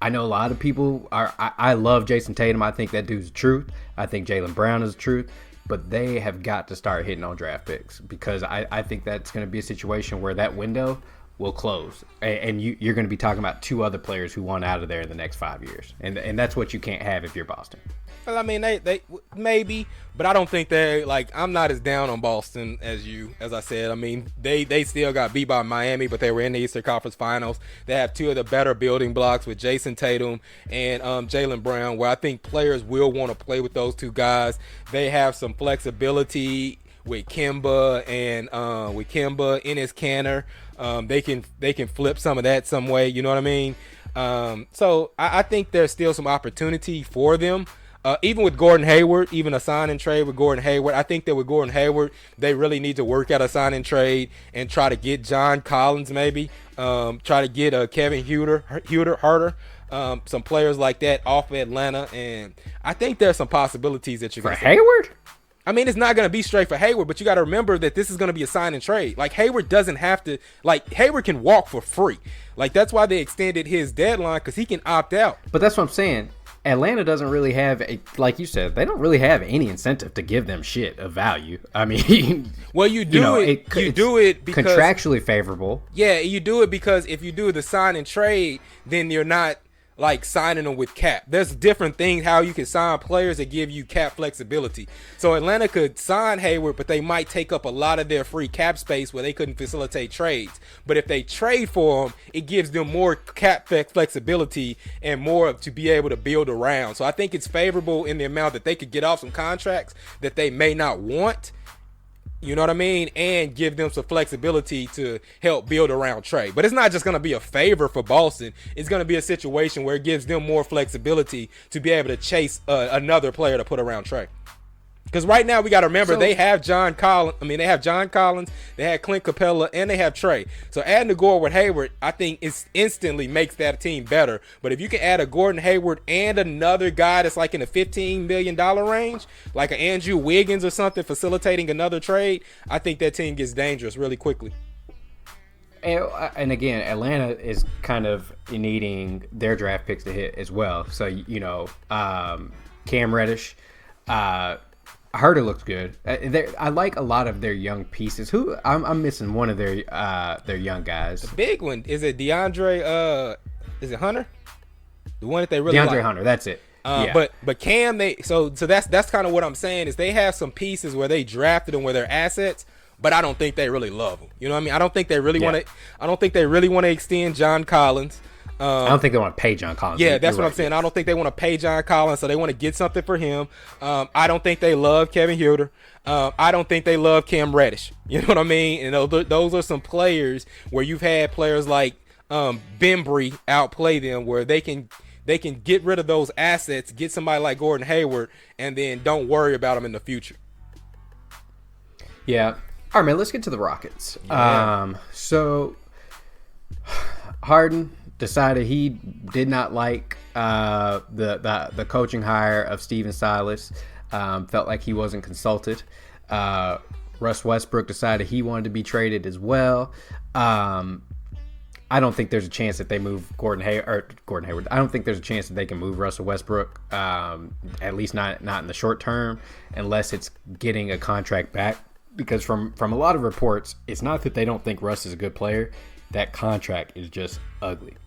I know a lot of people I love Jason Tatum. I think that dude's the truth. I think Jaylen Brown is the truth. But they have got to start hitting on draft picks because I think that's going to be a situation where that window will close. And you're going to be talking about two other players who want out of there in the next 5 years. And that's what you can't have if you're Boston.
Well, I mean, they maybe, but I don't think they're like, I'm not as down on Boston as you, as I said. I mean, they still got beat by Miami, but they were in the Eastern Conference Finals. They have two of the better building blocks with Jason Tatum and Jaylen Brown, where I think players will want to play with those two guys. They have some flexibility with Kemba and Enes Kanter. They can flip some of that some way, you know what I mean? So I think there's still some opportunity for them. Even with Gordon Hayward, even a sign and trade with Gordon Hayward, I think that with Gordon Hayward, they really need to work out a sign and trade and try to get John Collins maybe, try to get Kevin Huerter, some players like that off of Atlanta, and I think there's some possibilities that you're going to see.
Hayward?
I mean, it's not going to be straight for Hayward, but you got to remember that this is going to be a sign and trade. Like, Hayward doesn't have to, like, Hayward can walk for free. Like, that's why they extended his deadline, because he can opt out.
But that's what I'm saying. Atlanta doesn't really have, like you said, they don't really have any incentive to give them shit of value. I mean,
well, you do it because
contractually favorable.
Yeah, you do it because if you do the sign and trade, then you're not like signing them with cap. There's different things how you can sign players that give you cap flexibility. So Atlanta could sign Hayward, but they might take up a lot of their free cap space where they couldn't facilitate trades. But if they trade for them, it gives them more cap flexibility and more to be able to build around. So I think it's favorable in the amount that they could get off some contracts that they may not want. You know what I mean? And give them some flexibility to help build around Trey. But it's not just going to be a favor for Boston. It's going to be a situation where it gives them more flexibility to be able to chase another player to put around Trey. Because right now we got to remember they have John Collins. They have John Collins. They have Clint Capella, and they have Trey. So adding a Gordon Hayward, I think, instantly makes that team better. But if you can add a Gordon Hayward and another guy that's like in the $15 million range, like an Andrew Wiggins or something, facilitating another trade, I think that team gets dangerous really quickly.
And again, Atlanta is kind of needing their draft picks to hit as well. So Cam Reddish. Harder looks good. I like a lot of their young pieces. Who I'm missing one of their young guys.
The big one is it DeAndre? Is it Hunter? The one that they really
DeAndre
like.
Hunter. That's it.
Yeah. But Cam, so that's kind of what I'm saying is they have some pieces where they drafted them where they're assets, but I don't think they really love them. You know what I mean? I don't think they really want to. I don't think they really want to extend John Collins.
I don't think they want to pay John Collins.
Yeah, that's what I'm saying. I don't think they want to pay John Collins, so they want to get something for him. I don't think they love Kevin Huerter. I don't think they love Cam Reddish. You know what I mean? And those are some players where you've had players like Bembry outplay them, where they can get rid of those assets, get somebody like Gordon Hayward, and then don't worry about them in the future.
Yeah. All right, man. Let's get to the Rockets.
Yeah.
So Harden decided he did not like the coaching hire of Steven Silas. Felt like he wasn't consulted. Russ Westbrook decided he wanted to be traded as well. I don't think there's a chance that they move Gordon Hayward. I don't think there's a chance that they can move Russell Westbrook, at least not in the short term, unless it's getting a contract back. Because from a lot of reports, it's not that they don't think Russ is a good player. That contract is just ugly.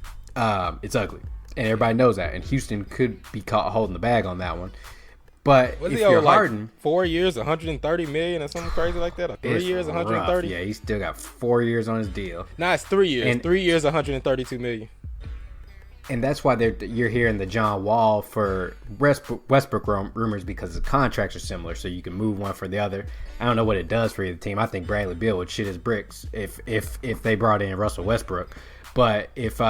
It's ugly, and everybody knows that. And Houston could be caught holding the bag on that one. But if you're Harden,
4 years, $130 million, or something crazy like that, or 3 years, $130.
Yeah, he's still got 4 years on his deal.
Nah, it's 3 years. And 3 years, $132 million.
And that's why you're hearing the John Wall for Westbrook rumors, because the contracts are similar, so you can move one for the other. I don't know what it does for either team. I think Bradley Beal would shit his bricks if they brought in Russell Westbrook. But if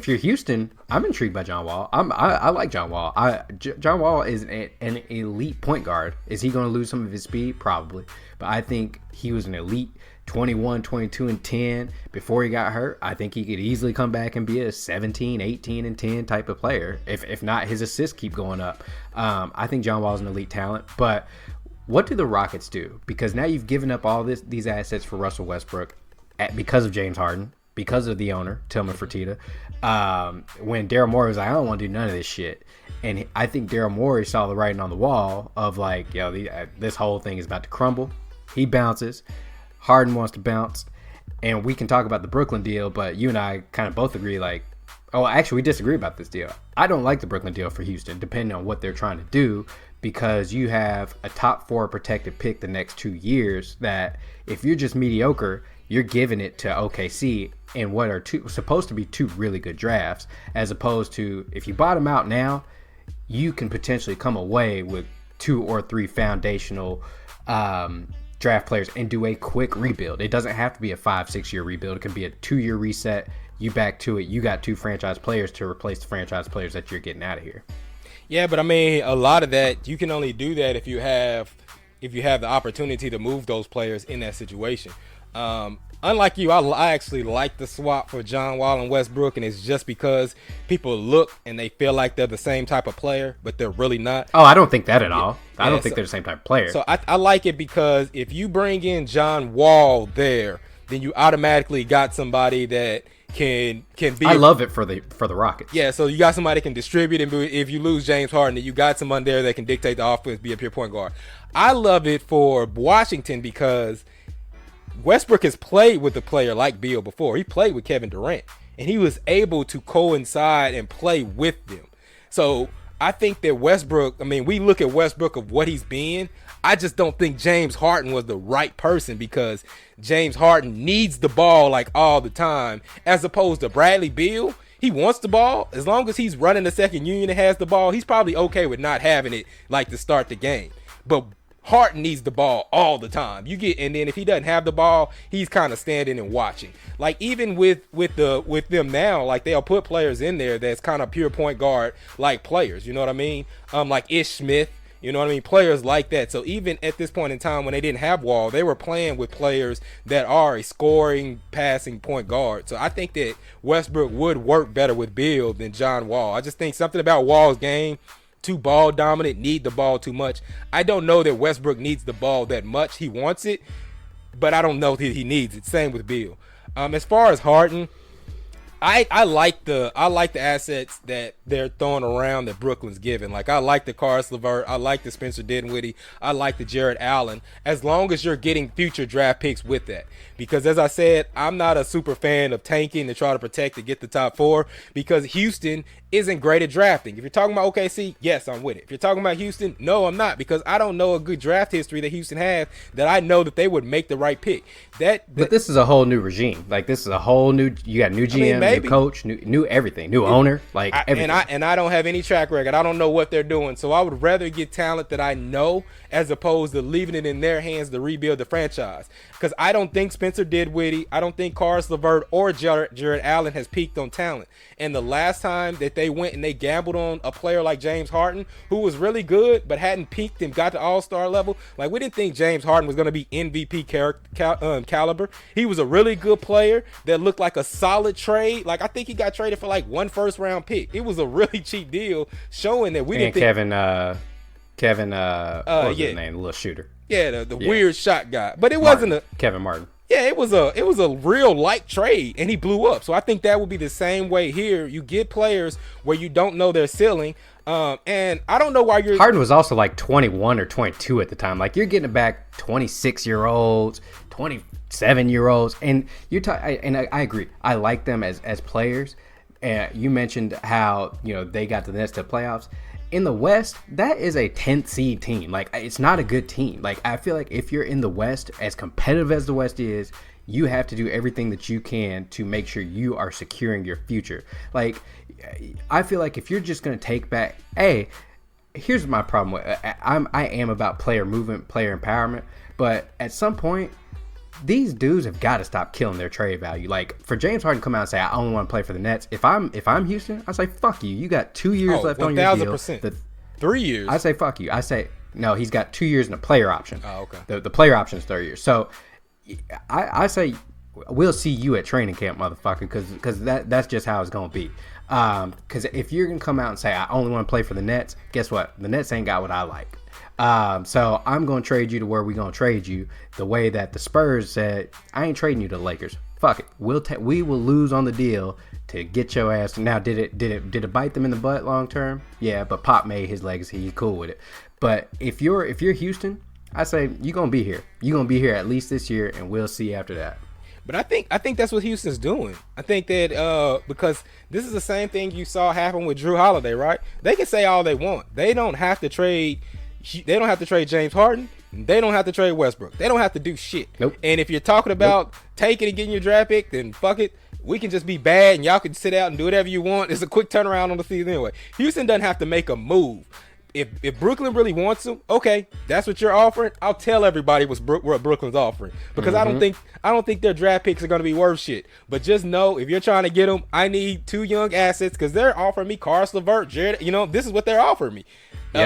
you're Houston, I'm intrigued by John Wall. I like John Wall. John Wall is an elite point guard. Is he going to lose some of his speed? Probably. But I think he was an elite 21, 22, and 10 before he got hurt. I think he could easily come back and be a 17, 18, and 10 type of player. If not, his assists keep going up. I think John Wall is an elite talent. But what do the Rockets do? Because now you've given up all these assets for Russell Westbrook because of James Harden, because of the owner, Tillman Fertitta. When Daryl Morey was like, I don't want to do none of this shit. And I think Daryl Morey saw the writing on the wall of like, this whole thing is about to crumble. He bounces. Harden wants to bounce. And we can talk about the Brooklyn deal, but you and I kind of both agree actually we disagree about this deal. I don't like the Brooklyn deal for Houston, depending on what they're trying to do, because you have a top 4 protected pick the next 2 years that if you're just mediocre, you're giving it to OKC in what are supposed to be 2 really good drafts, as opposed to if you bottom out now, you can potentially come away with 2 or 3 foundational draft players and do a quick rebuild. It doesn't have to be a 5-6 year rebuild. It can be a 2-year reset. You back to it. You got 2 franchise players to replace the franchise players that you're getting out of here.
Yeah, but I mean, a lot of that, you can only do that if you have the opportunity to move those players in that situation. Unlike you, I actually like the swap for John Wall and Westbrook, and it's just because people look and they feel like they're the same type of player, but they're really not.
Oh, I don't think that at all. I don't think they're the same type of player.
So I like it because if you bring in John Wall there, then you automatically got somebody that can be.
I love it for the Rockets.
Yeah, so you got somebody that can distribute, and if you lose James Harden, then you got someone there that can dictate the offense, be a pure point guard. I love it for Washington because Westbrook has played with a player like Beal before. He played with Kevin Durant, and he was able to coincide and play with them. So I think that Westbrook, we look at Westbrook of what he's been. I just don't think James Harden was the right person, because James Harden needs the ball like all the time, as opposed to Bradley Beal. He wants the ball. As long as he's running the second unit and has the ball, he's probably okay with not having it like to start the game. But Harden needs the ball all the time. And then if he doesn't have the ball, he's kind of standing and watching. Like even with them now, like they'll put players in there that's kind of pure point guard like players. You know what I mean? Like Ish Smith. You know what I mean? Players like that. So even at this point in time when they didn't have Wall, they were playing with players that are a scoring, passing point guard. So I think that Westbrook would work better with Beal than John Wall. I just think something about Wall's game, too ball dominant, need the ball too much. I don't know that Westbrook needs the ball that much. He wants it, but I don't know that he needs it. Same with Beal. As far as Harden, I like the assets that they're throwing around that Brooklyn's giving. Like I like the Karis LeVert, I like the Spencer Dinwiddie, I like the Jared Allen, as long as you're getting future draft picks with that. Because as I said, I'm not a super fan of tanking to try to protect to get the top 4 because Houston isn't great at drafting. If you're talking about OKC, yes, I'm with it. If you're talking about Houston, no, I'm not, because I don't know a good draft history that Houston has that I know that they would make the right pick. But
this is a whole new regime. Like this is a whole new. You got new GM, new coach, new everything, new owner. Like everything.
And I don't have any track record. I don't know what they're doing. So I would rather get talent that I know as opposed to leaving it in their hands to rebuild the franchise. Because I don't think Spencer Dinwiddie, I don't think Karis LeVert or Jared Allen has peaked on talent. And the last time that they went and they gambled on a player like James Harden, who was really good but hadn't peaked and got to all-star level, like we didn't think James Harden was going to be MVP caliber. He was a really good player that looked like a solid trade. Like I think he got traded for like 1 first-round pick. It was a really cheap deal, showing that we didn't think
Kevin, what was his name? The little shooter.
Yeah, the weird shot guy. But it wasn't
Kevin Martin.
Yeah, it was a real light trade, and he blew up. So I think that would be the same way here. You get players where you don't know their ceiling, and I don't know why you're.
Harden was also like 21 or 22 at the time. Like you're getting back 26-year-olds, 27-year-olds, and I agree. I like them as players. You mentioned how they got the Nets to playoffs. In the West, that is a 10th seed team. Like, it's not a good team. Like, I feel like if you're in the West, as competitive as the West is, you have to do everything that you can to make sure you are securing your future. Like, I feel like if you're just going to take back, here's my problem with I am about player movement, player empowerment, but at some point, these dudes have got to stop killing their trade value. Like for James Harden to come out and say, I only want to play for the Nets. If I'm Houston, I say, fuck you. You got 2 years left on your deal.
1,000%. 3 years.
I say, fuck you. I say, no, he's got 2 years in a player option.
Oh, okay.
The player option is 3 years. So I say, we'll see you at training camp, motherfucker, because that's just how it's going to be. Because if you're going to come out and say, I only want to play for the Nets, guess what? The Nets ain't got what I like. So I'm going to trade you to where we're going to trade you the way that the Spurs said, I ain't trading you to the Lakers. Fuck it. We will lose on the deal to get your ass. Now, did it bite them in the butt long term? Yeah, but Pop made his legacy. He's cool with it. But if you're Houston, I say you're going to be here. You're going to be here at least this year, and we'll see after that.
But I think that's what Houston's doing. I think that because this is the same thing you saw happen with Jrue Holiday, right? They can say all they want. They don't have to trade James Harden. They don't have to trade Westbrook. They don't have to do shit.
Nope.
And if you're talking about taking and getting your draft pick, then fuck it. We can just be bad and y'all can sit out and do whatever you want. It's a quick turnaround on the season anyway. Houston doesn't have to make a move. If Brooklyn really wants him, okay, that's what you're offering. I'll tell everybody what Brooklyn's offering because I don't think their draft picks are going to be worth shit. But just know if you're trying to get them, I need 2 young assets because they're offering me Karis LeVert, Jared. This is what they're offering me.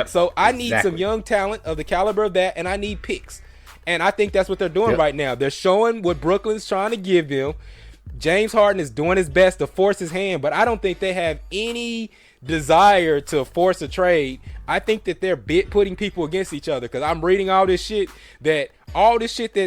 So I need some young talent of the caliber of that, and I need picks. And I think that's what they're doing right now. They're showing what Brooklyn's trying to give them. James Harden is doing his best to force his hand, but I don't think they have any desire to force a trade. I think that they're putting people against each other because I'm reading all this shit that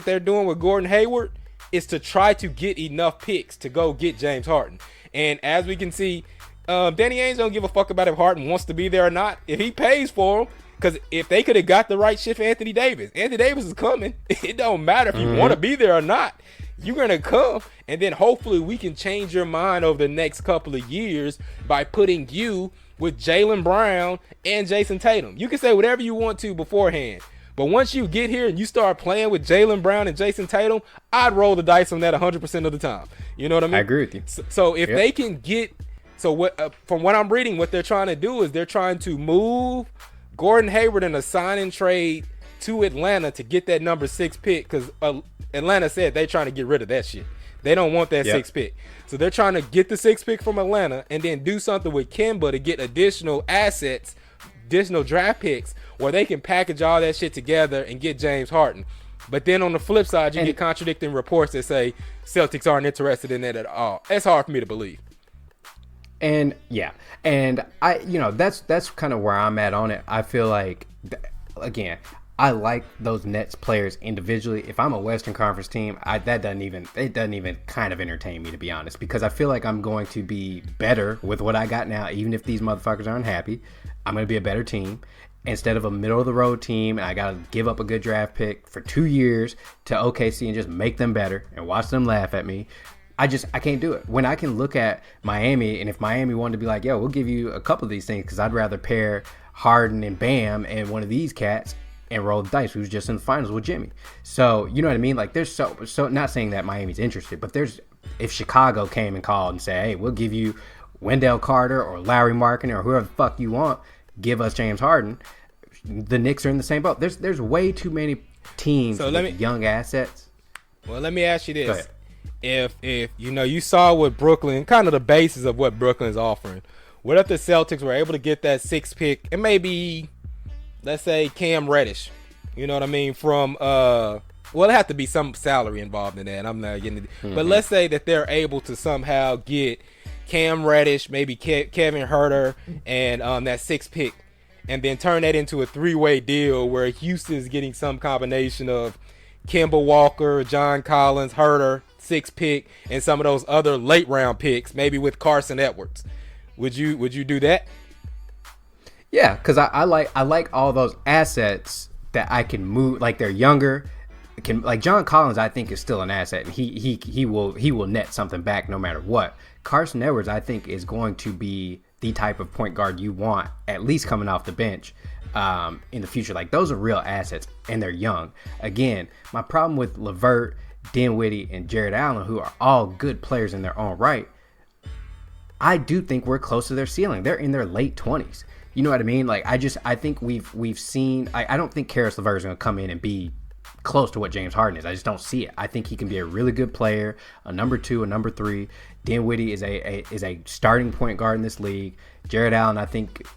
they're doing with Gordon Hayward is to try to get enough picks to go get James Harden. And as we can see, Danny Ainge don't give a fuck about if Harden wants to be there or not. If he pays for him, because if they could have got the right shit for Anthony Davis is coming. It don't matter if you want to be there or not. You're going to come, and then hopefully we can change your mind over the next couple of years by putting you with Jaylen Brown and Jason Tatum. You can say whatever you want to beforehand, but once you get here and you start playing with Jaylen Brown and Jason Tatum, I'd roll the dice on that 100% of the time. You know what I mean? I
agree with you.
So if they can get – so what from what I'm reading, what they're trying to do is they're trying to move Gordon Hayward in a sign and trade to Atlanta to get that number 6 pick, because Atlanta said they're trying to get rid of that shit. They don't want that 6 pick. So they're trying to get the 6 pick from Atlanta and then do something with Kemba to get additional assets, additional draft picks, where they can package all that shit together and get James Harden. But then on the flip side, you get contradicting reports that say Celtics aren't interested in that at all. It's hard for me to believe.
And I, that's kind of where I'm at on it. I feel like, again, I like those Nets players individually. If I'm a Western Conference team, it doesn't even kind of entertain me, to be honest, because I feel like I'm going to be better with what I got now, even if these motherfuckers aren't happy. I'm going to be a better team instead of a middle of the road team. And I got to give up a good draft pick for 2 years to OKC and just make them better and watch them laugh at me. I can't do it. When I can look at Miami, and if Miami wanted to be like, yo, we'll give you a couple of these things, because I'd rather pair Harden and Bam and one of these cats and roll the dice, who's just in the finals with Jimmy. So, you know what I mean? Like, there's so not saying that Miami's interested, but if Chicago came and called and said, hey, we'll give you Wendell Carter or Larry Markkinen or whoever the fuck you want, give us James Harden, the Knicks are in the same boat. There's way too many teams with young assets.
Well, let me ask you this. If you saw what Brooklyn, kind of the basis of what Brooklyn's offering, what if the Celtics were able to get that 6 pick and maybe, let's say, Cam Reddish, you know what I mean, from well, it have to be some salary involved in that. I'm not getting it. But let's say that they're able to somehow get Cam Reddish, maybe Kevin Huerter, and that 6 pick, and then turn that into a 3-way deal where Houston's getting some combination of Kemba Walker, John Collins, Huerter, 6 pick, and some of those other late round picks, maybe with Carson Edwards. Would you do that?
Yeah, because I like all those assets that I can move. Like, they're younger. Like John Collins, I think, is still an asset. He will net something back no matter what. Carson Edwards, I think, is going to be the type of point guard you want, at least coming off the bench in the future. Like, those are real assets, and they're young. Again, my problem with LeVert, Dinwiddie, and Jared Allen, who are all good players in their own right, I do think we're close to their ceiling. They're in their late 20s. You know what I mean? Like, I think we've seen. I don't think Karis LeVert is going to come in and be close to what James Harden is. I just don't see it. I think he can be a really good player, a number 2, a number 3. Dinwiddie is a starting point guard in this league. Jared Allen, I think,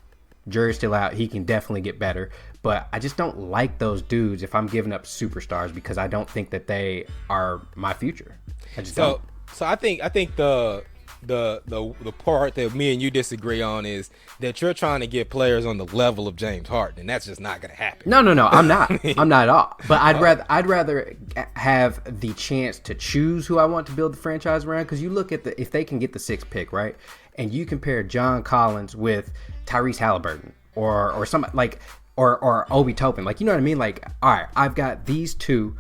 jury's still out. He can definitely get better. But I just don't like those dudes if I'm giving up superstars, because I don't think that they are my future. I just don't.
So I think the part that me and you disagree on is that you're trying to get players on the level of James Harden, and that's just not going to happen.
No, I'm not. I'm not at all. But I'd rather have the chance to choose who I want to build the franchise around, because you look at if they can get the 6th pick, right, and you compare John Collins with Tyrese Halliburton or some like or Obi Toppin, like, you know what I mean? Like, all right, I've got these two.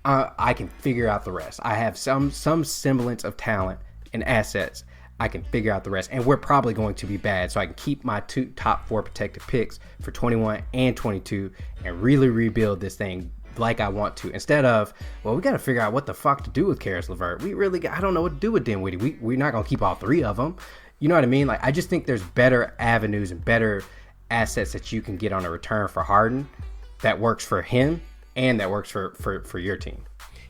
I can figure out the rest. I have some semblance of talent and assets. I can figure out the rest, and we're probably going to be bad, so I can keep my top 4 protected picks for 21 and 22 and really rebuild this thing like I want to, instead of, well, we got to figure out what the fuck to do with Karis LeVert. I don't know what to do with Dinwiddie. We're not going to keep all 3 of them. You know what I mean? Like, I just think there's better avenues and better assets that you can get on a return for Harden that works for him and that works for your team.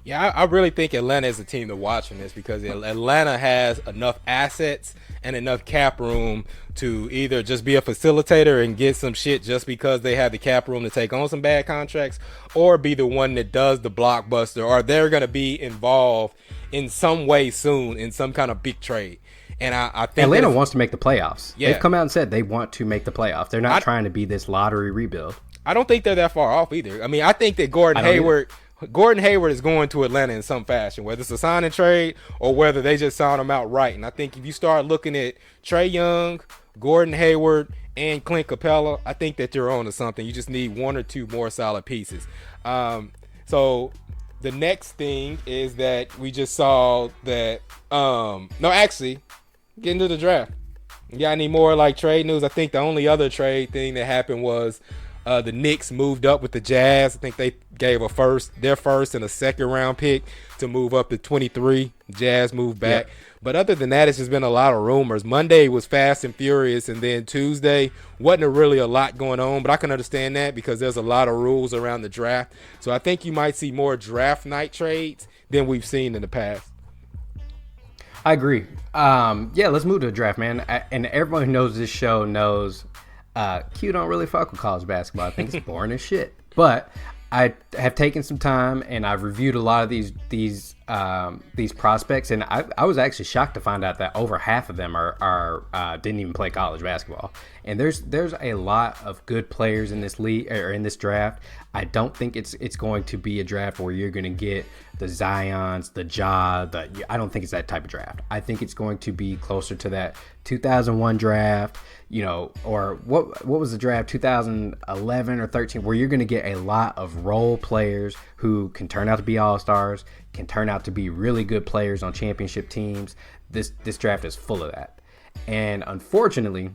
Yeah, I really think Atlanta is a team to watch in this, because Atlanta has enough assets and enough cap room to either just be a facilitator and get some shit just because they have the cap room to take on some bad contracts, or be the one that does the blockbuster, or they're going to be involved in some way soon in some kind of big trade. And I think
Atlanta wants to make the playoffs.
Yeah.
They've come out and said they want to make the playoffs. They're not trying to be this lottery rebuild.
I don't think they're that far off either. I mean, I think that Gordon Hayward is going to Atlanta in some fashion, whether it's a sign and trade or whether they just sign him outright. And I think if you start looking at Trae Young, Gordon Hayward, and Clint Capella, I think that you're on to something. You just need 1 or 2 more solid pieces. So the next thing is that we just saw that get into the draft. You got any more like trade news? I think the only other trade thing that happened was The Knicks moved up with the Jazz. I think they gave their first and a second round pick to move up to 23. Jazz moved back. Yep. But other than that, it's just been a lot of rumors. Monday was fast and furious, and then Tuesday wasn't really a lot going on. But I can understand that because there's a lot of rules around the draft. So I think you might see more draft night trades than we've seen in the past.
I agree. Yeah, let's move to the draft, man. And everyone who knows this show knows Q don't really fuck with college basketball. I think it's boring as shit. But I have taken some time and I've reviewed a lot of these prospects, and I was actually shocked to find out that over half of them are didn't even play college basketball. And there's a lot of good players in this league or in this draft. I don't think it's going to be a draft where you're going to get the Zions, the Ja. I don't think it's that type of draft. I think it's going to be closer to that 2001 draft, or what was the draft, 2011 or 13, where you're going to get a lot of role players who can turn out to be all-stars, can turn out to be really good players on championship teams. This draft is full of that. And unfortunately,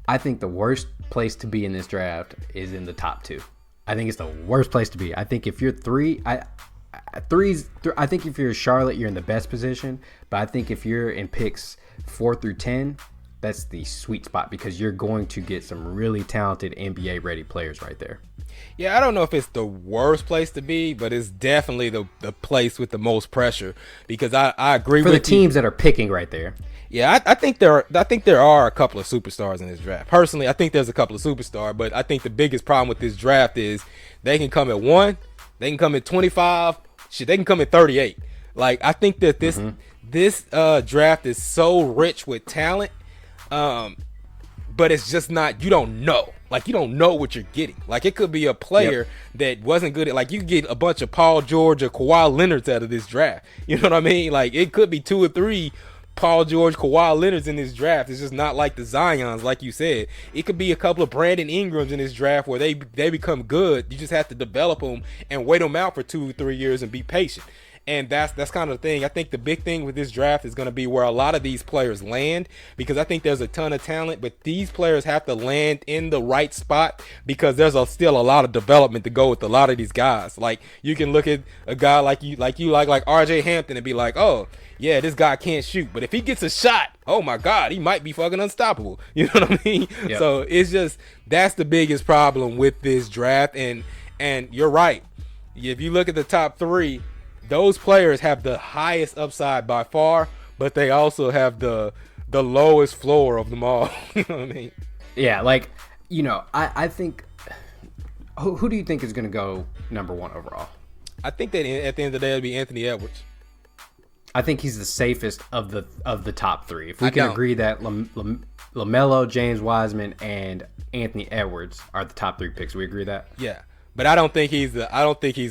I think the worst place to be in this draft is in the top 2. I think it's the worst place to be. I think if you're 3, I think if you're Charlotte, you're in the best position. But I think if you're in picks 4 through 10, that's the sweet spot because you're going to get some really talented NBA ready players right there.
Yeah, I don't know if it's the worst place to be, but it's definitely the place with the most pressure because I agree
for
with
the teams that are picking right there.
Yeah, I think there are a couple of superstars in this draft. Personally, I think there's a couple of superstars, but I think the biggest problem with this draft is they can come at 1, they can come at 25, they can come at 38. Like I think that this draft is so rich with talent, but it's just not. You don't know. Like you don't know what you're getting. Like it could be a player that wasn't good at. Like you could get a bunch of Paul George or Kawhi Leonards out of this draft. You know what I mean? Like it could be 2 or 3. Paul George, Kawhi Leonard's in this draft. It's just not like the Zions, like you said. It could be a couple of Brandon Ingrams in this draft where they become good. You just have to develop them and wait them out for 2 or 3 years and be patient. And that's kind of the thing. I think the big thing with this draft is going to be where a lot of these players land because I think there's a ton of talent, but these players have to land in the right spot because there's still a lot of development to go with a lot of these guys. Like you can look at a guy like RJ Hampton and be like, oh, yeah, this guy can't shoot. But if he gets a shot, oh my God, he might be fucking unstoppable. You know what I mean? Yep. So it's just that's the biggest problem with this draft. And you're right. If you look at the top 3, those players have the highest upside by far, but they also have the lowest floor of them all. You know what I mean?
Yeah, like, I think who do you think is going to go number 1 overall? I
think that at the end of the day it'll be Anthony Edwards.
I think he's the safest of the top 3. If we can agree that LaMelo, James Wiseman, and Anthony Edwards are the top 3 picks, we agree that?
Yeah. But I don't think he's the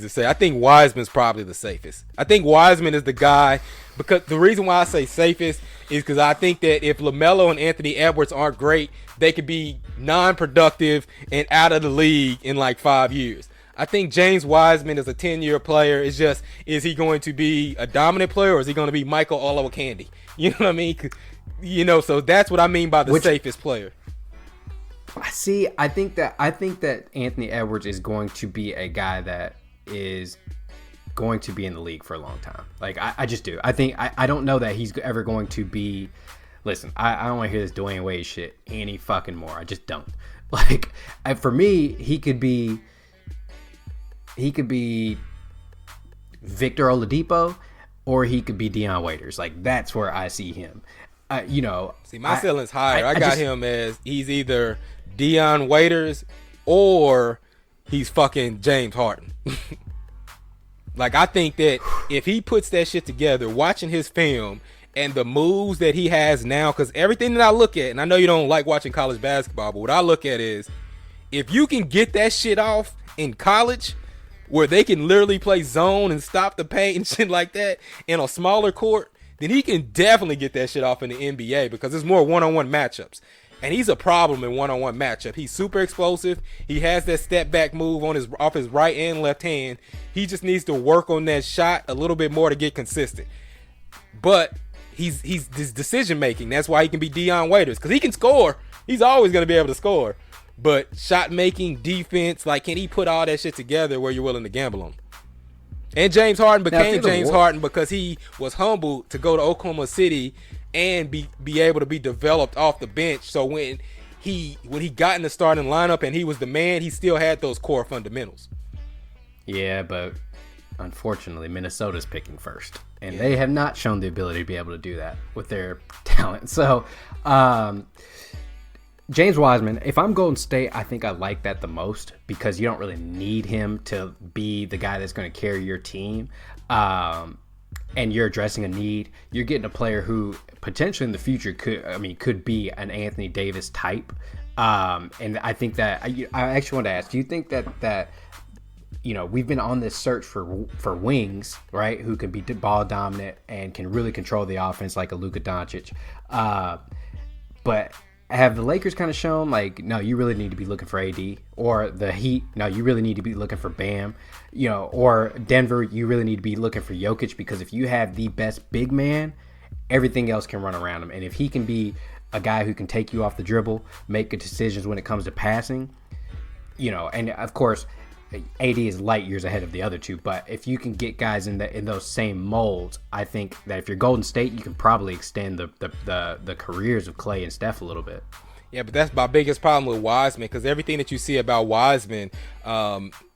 safe. I think Wiseman's probably the safest. I think Wiseman is the guy because the reason why I say safest is because I think that if LaMelo and Anthony Edwards aren't great, they could be non-productive and out of the league in like 5 years. I think James Wiseman is a 10-year player. It's just, is he going to be a dominant player or is he going to be Michael Olowokandi? You know what I mean? So that's what I mean by the safest player.
See, I think that Anthony Edwards is going to be a guy that is going to be in the league for a long time. Like I just do. I think I don't know that he's ever going to be. Listen, I don't want to hear this Dwayne Wade shit any fucking more. I just don't. Like for me, he could be Victor Oladipo, or he could be Deion Waiters. Like that's where I see him.
See, my ceiling's higher. I got him as he's either Deion Waiters or he's fucking James Harden. Like, I think that if he puts that shit together, watching his film and the moves that he has now, because everything that I look at, and I know you don't like watching college basketball, but what I look at is if you can get that shit off in college where they can literally play zone and stop the paint and shit like that in a smaller court, then he can definitely get that shit off in the NBA because it's more one-on-one matchups. And he's a problem in one-on-one matchup. He's super explosive. He has that step back move off his right and left hand. He just needs to work on that shot a little bit more to get consistent. But he's his decision making. That's why he can be Deion Waiters because he can score. He's always going to be able to score. but shot making, defense, like, can he put all that shit together where you're willing to gamble on? And James Harden became James Harden because he was humbled to go to Oklahoma City and be able to be developed off the bench. So when he got in the starting lineup and he was the man, he still had those core fundamentals.
Yeah, but unfortunately, Minnesota's picking first, and they have not shown the ability to be able to do that with their talent. So, James Wiseman, if I'm Golden State, I think I like that the most because you don't really need him to be the guy that's going to carry your team. And you're addressing a need. You're getting a player who potentially in the future could be an Anthony Davis type. And I think that I actually want to ask, do you think that we've been on this search for wings, right? Who can be ball dominant and can really control the offense like a Luka Doncic. But have the Lakers kind of shown like, no, you really need to be looking for AD, or the Heat, no, you really need to be looking for Bam, or Denver, you really need to be looking for Jokic, because if you have the best big man, everything else can run around him. And if he can be a guy who can take you off the dribble, make good decisions when it comes to passing, and of course, AD is light years ahead of the other two, but if you can get guys in those same molds, I think that if you're Golden State, you can probably extend the careers of Klay and Steph a little bit.
Yeah, but that's my biggest problem with Wiseman, because everything that you see about Wiseman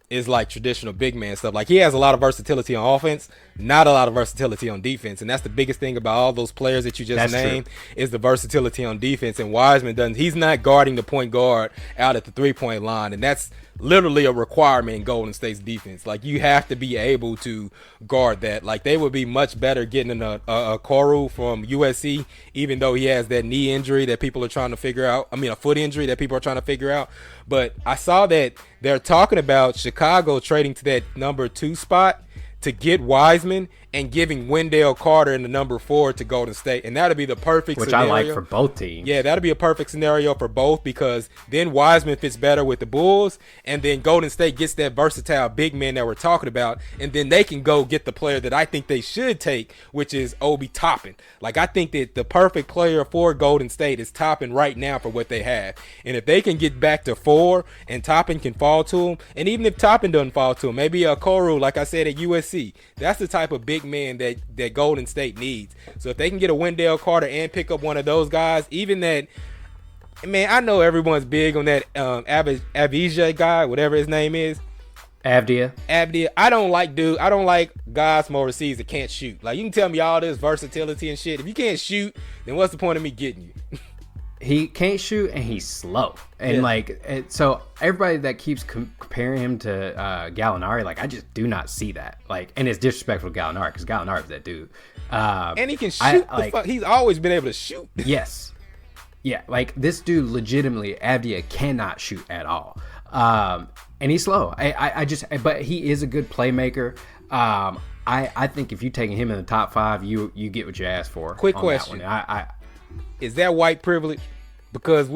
is like traditional big man stuff. Like, he has a lot of versatility on offense, not a lot of versatility on defense, and that's the biggest thing about all those players that you just named is the versatility on defense. And Wiseman doesn't. He's not guarding the point guard out at the 3-point line, and that's literally a requirement in Golden State's defense. Like, you have to be able to guard that. Like, they would be much better getting a Koru from USC, even though he has that knee injury that people are trying to figure out. I mean, a foot injury that people are trying to figure out. But I saw that they're talking about Chicago trading to that number 2 spot to get Wiseman and giving Wendell Carter in the number 4 to Golden State. And that'll be the perfect scenario.
Which I like for both teams.
Yeah, that'll be a perfect scenario for both, because then Wiseman fits better with the Bulls, and then Golden State gets that versatile big man that we're talking about, and then they can go get the player that I think they should take, which is Obi Toppin. Like, I think that the perfect player for Golden State is Toppin right now for what they have. And if they can get back to 4 and Toppin can fall to him, and even if Toppin doesn't fall to him, maybe a Koru, like I said, at USC, that's the type of big man that Golden State needs. So if they can get a Wendell Carter and pick up one of those guys, even that, man, I know everyone's big on that Avdija guy, whatever his name is.
Avdia.
I don't like guys from overseas that can't shoot. Like, you can tell me all this versatility and shit. If you can't shoot, then what's the point of me getting you?
He can't shoot and he's slow. And so everybody that keeps comparing him to Gallinari, like, I just do not see that. Like, and it's disrespectful to Gallinari, because Gallinari's that dude.
And he can shoot. He's always been able to shoot.
Yes. Yeah, like, this dude legitimately, Avdia, cannot shoot at all. And he's slow. But he is a good playmaker. I think if you're taking him in the top 5, you get what you asked for.
Quick question. Is that white privilege? Because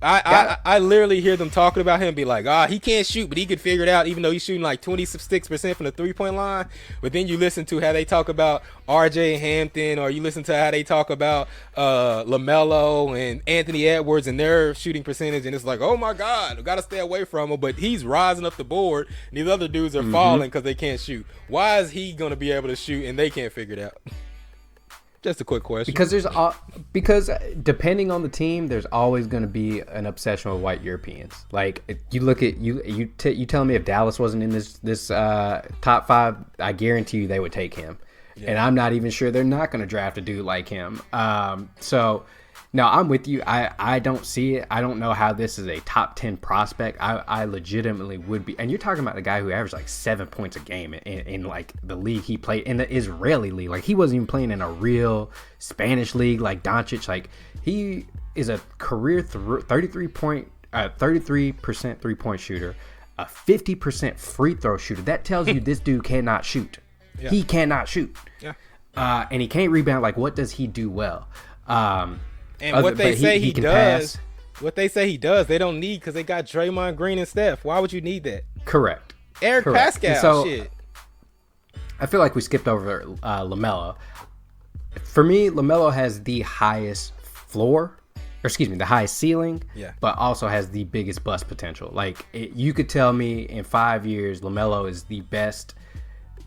I literally hear them talking about him, be like, he can't shoot, but he could figure it out, even though he's shooting like 26% from the 3-point line. But then you listen to how they talk about RJ Hampton, or you listen to how they talk about LaMelo and Anthony Edwards and their shooting percentage, and it's like, oh my God, we got to stay away from him. But he's rising up the board, and these other dudes are falling because they can't shoot. Why is he going to be able to shoot and they can't figure it out? Just a quick question. Because depending on the team, there's always going to be an obsession with white Europeans. Like, you look at you telling me if Dallas wasn't in this top 5, I guarantee you they would take him. Yeah. And I'm not even sure they're not going to draft a dude like him. So no, I'm with you. I don't see it. I don't know how this is a top 10 prospect. I legitimately would be. And you're talking about the guy who averaged like 7 points a game in like the league he played, in the Israeli league. Like, he wasn't even playing in a real Spanish league like Doncic. Like, he is a career 33% 3-point shooter, a 50% free throw shooter. That tells you this dude cannot shoot. Yeah. He cannot shoot. Yeah. And he can't rebound. Like, what does he do well? And what they say he does, they don't need, because they got Draymond Green and Steph. Why would you need that?
Correct.
Eric Pascal, shit.
I feel like we skipped over LaMelo. For me, LaMelo has the highest floor the highest ceiling,
Yeah.
but also has the biggest bust potential. Like, you could tell me in 5 years, LaMelo is the best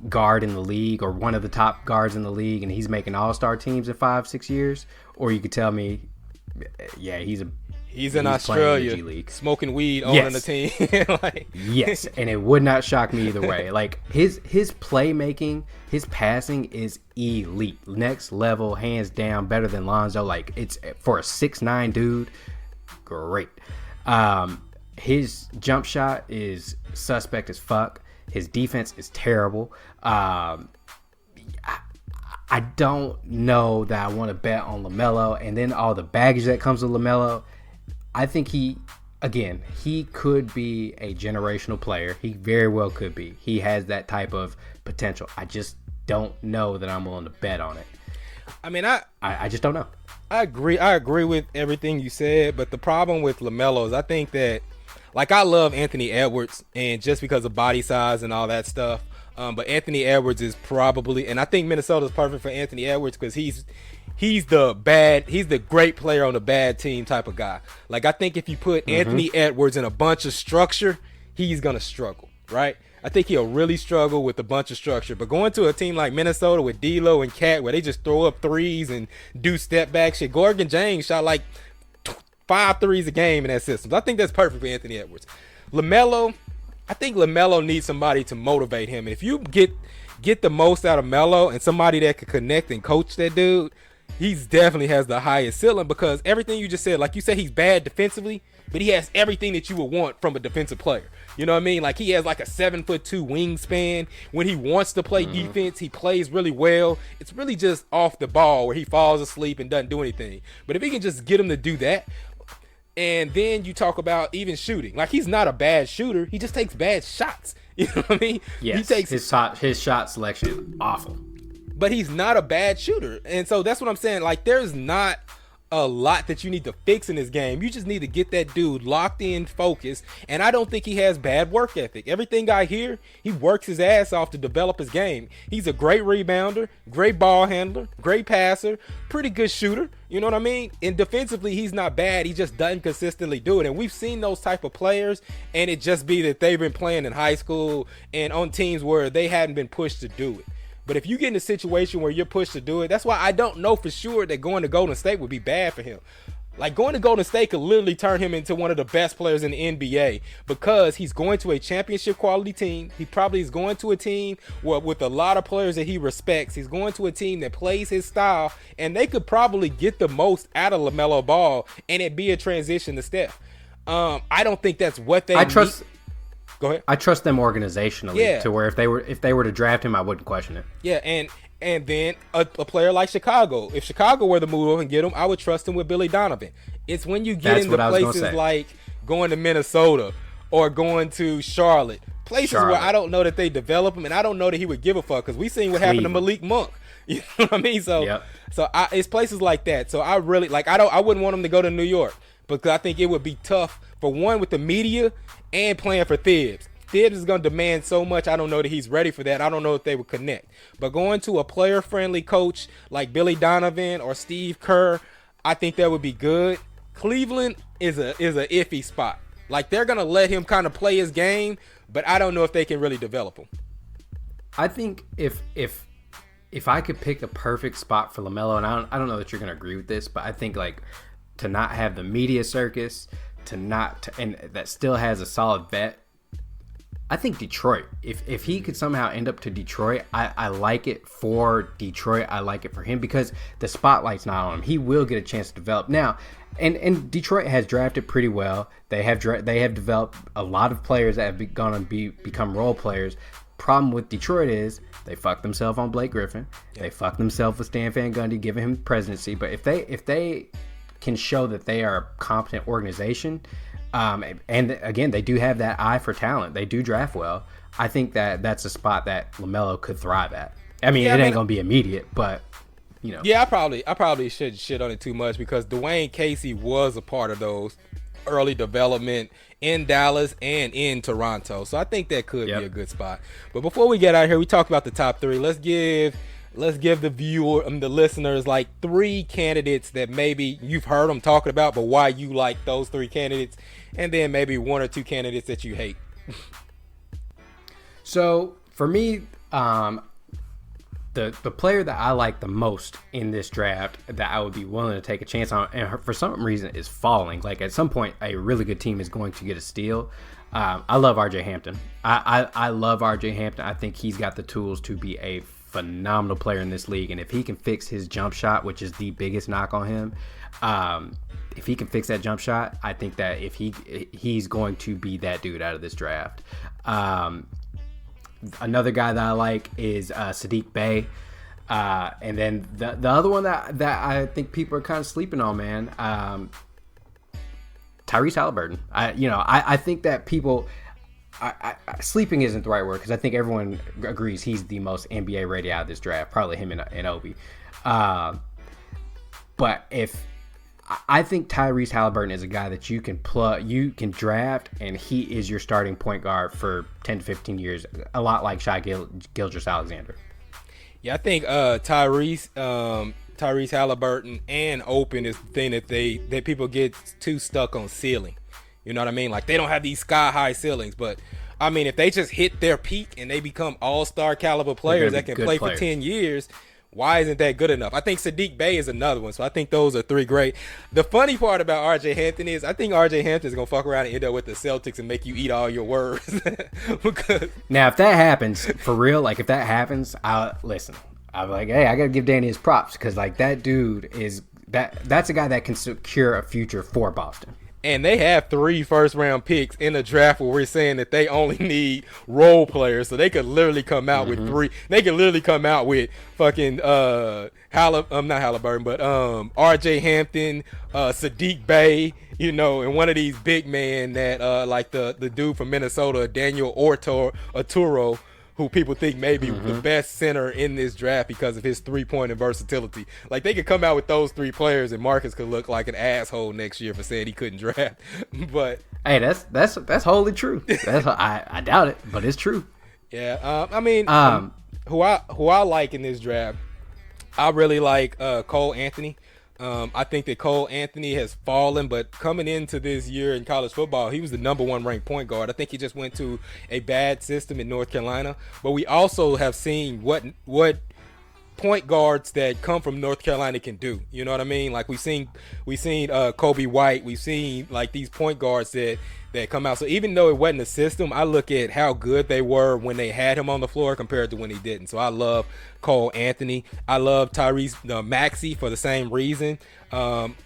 guard in the league or one of the top guards in the league, and he's making all-star teams in 5-6 years. Or you could tell me, yeah, he's
in Australia,
G League,
smoking weed, owning a team. Like,
yes, and it would not shock me either way. Like, his playmaking, his passing is elite, next level, hands down, better than Lonzo. Like, it's for a 6'9" dude, great. His jump shot is suspect as fuck. His defense is terrible. I don't know that I want to bet on LaMelo, and then all the baggage that comes with LaMelo. I think he could be a generational player. He very well could be. He has that type of potential. I just don't know that I'm willing to bet on it.
I mean,
I just don't know.
I agree with everything you said, but the problem with LaMelo is I think that, like, I love Anthony Edwards, and just because of body size and all that stuff, but Anthony Edwards is probably, and I think Minnesota's perfect for Anthony Edwards because he's the great player on a bad team type of guy. Like, I think if you put Anthony Edwards in a bunch of structure, he's gonna struggle, right? I think he'll really struggle with a bunch of structure. But going to a team like Minnesota with D'Lo and Cat, where they just throw up threes and do step back shit. Gordon James shot like 5 threes a game in that system. So I think that's perfect for Anthony Edwards. LaMelo, I think LaMelo needs somebody to motivate him. And if you get the most out of Melo and somebody that could connect and coach that dude, he's definitely has the highest ceiling, because everything you just said, like you said, he's bad defensively, but he has everything that you would want from a defensive player. You know what I mean? Like, he has like a 7'2" wingspan. When he wants to play defense, he plays really well. It's really just off the ball where he falls asleep and doesn't do anything. But if he can just get him to do that, and then you talk about even shooting. Like, he's not a bad shooter. He just takes bad shots. You know what I mean?
Yes,
he takes
his shot selection is awful.
But he's not a bad shooter. And so that's what I'm saying. Like, there's not a lot that you need to fix in this game. You just need to get that dude locked in, focused. And I don't think he has bad work ethic. Everything I hear, he works his ass off to develop his game. He's a great rebounder, great ball handler, great passer, pretty good shooter. You know what I mean? And defensively, he's not bad. He just doesn't consistently do it. And we've seen those type of players, and it just be that they've been playing in high school and on teams where they hadn't been pushed to do it. But if you get in a situation where you're pushed to do it, that's why I don't know for sure that going to Golden State would be bad for him. Like, going to Golden State could literally turn him into one of the best players in the NBA, because he's going to a championship quality team. He probably is going to a team with a lot of players that he respects. He's going to a team that plays his style, and they could probably get the most out of LaMelo Ball, and it be a transition to Steph. I don't think that's what they need. Go ahead.
I trust them organizationally to where if they were to draft him, I wouldn't question it.
Yeah, and then a player like Chicago. If Chicago were to move up and get him, I would trust him with Billy Donovan. It's when you get into places like going to Minnesota or going to Charlotte, places where I don't know that they develop him, and I don't know that he would give a fuck, because we seen what happened to Malik Monk. You know what I mean? So, it's places like that. So I really I wouldn't want him to go to New York, because I think it would be tough for one with the media and playing for Thibs. Thibs is going to demand so much. I don't know that he's ready for that. I don't know if they would connect. But going to a player-friendly coach like Billy Donovan or Steve Kerr, I think that would be good. Cleveland is a iffy spot. Like, they're going to let him kind of play his game, but I don't know if they can really develop him.
I think if I could pick a perfect spot for LaMelo, and I don't know that you're going to agree with this, but I think, like, to not have the media circus, and that still has a solid vet, I think Detroit. If he could somehow end up to Detroit, I like it for Detroit. I like it for him, because the spotlight's not on him. He will get a chance to develop now. And Detroit has drafted pretty well. They have developed a lot of players that have become role players. Problem with Detroit is they fucked themselves on Blake Griffin. Yeah. They fucked themselves with Stan Van Gundy, giving him presidency. But if they can show that they are a competent organization, and again, they do have that eye for talent. They do draft well. I think that's a spot that LaMelo could thrive at. I mean, it ain't gonna be immediate, but you know.
Yeah, I probably should shit on it too much, because Dwayne Casey was a part of those early development in Dallas and in Toronto. So I think that could be a good spot. But before we get out of here, we talked about the top three. Let's give let's give the viewer, the listeners, like 3 candidates that maybe you've heard them talking about, but why you like those 3 candidates, and then maybe 1 or 2 candidates that you hate.
So for me, the player that I like the most in this draft that I would be willing to take a chance on, and for some reason is falling. Like at some point, a really good team is going to get a steal. I love RJ Hampton. I love RJ Hampton. I think he's got the tools to be a phenomenal player in this league, and if he can fix his jump shot, which is the biggest knock on him, if he can fix that jump shot, I think that if he's going to be that dude out of this draft. Another guy that I like is Saddiq Bey. And then the other one that I think people are kind of sleeping on, man, Tyrese Halliburton. I think that people sleeping isn't the right word, because I think everyone agrees he's the most NBA ready out of this draft, probably him and Obi. But I think Tyrese Halliburton is a guy that you can draft, and he is your starting point guard for 10 to 15 years, a lot like Shai Gilgeous-Alexander.
Yeah, I think Tyrese Halliburton and Open is the thing that people get too stuck on ceiling. You know what I mean? Like, they don't have these sky high ceilings, but I mean, if they just hit their peak and they become all-star caliber players that can play for 10 years, why isn't that good enough? I think Saddiq Bey is another one. So I think those are 3 great. The funny part about RJ Hampton is I think RJ Hampton is going to fuck around and end up with the Celtics and make you eat all your words. Because
now, if that happens, for real, like if that happens, I'm like, hey, I got to give Danny his props, because like that dude is that's a guy that can secure a future for Boston.
And they have 3 first-round picks in the draft where we're saying that they only need role players. So they could literally come out with 3. They could literally come out with fucking not Halliburton, but RJ Hampton, Saddiq Bey, and one of these big men that like the dude from Minnesota, Daniel Arturo, who people think may be the best center in this draft because of his 3-point and versatility. Like, they could come out with those 3 players, and Marcus could look like an asshole next year for saying he couldn't draft. But
hey, that's wholly true. I doubt it, but it's true.
Yeah, I mean, who I like in this draft, I really like Cole Anthony. I think that Cole Anthony has fallen, but coming into this year in college football, he was the number 1 ranked point guard. I think he just went to a bad system in North Carolina. But we also have seen what point guards that come from North Carolina can do. You know what I mean? Like we've seen Kobe White. We've seen like these point guards that come out. So even though it wasn't a system, I look at how good they were when they had him on the floor compared to when he didn't. So I love Cole Anthony. I love Tyrese Maxey for the same reason.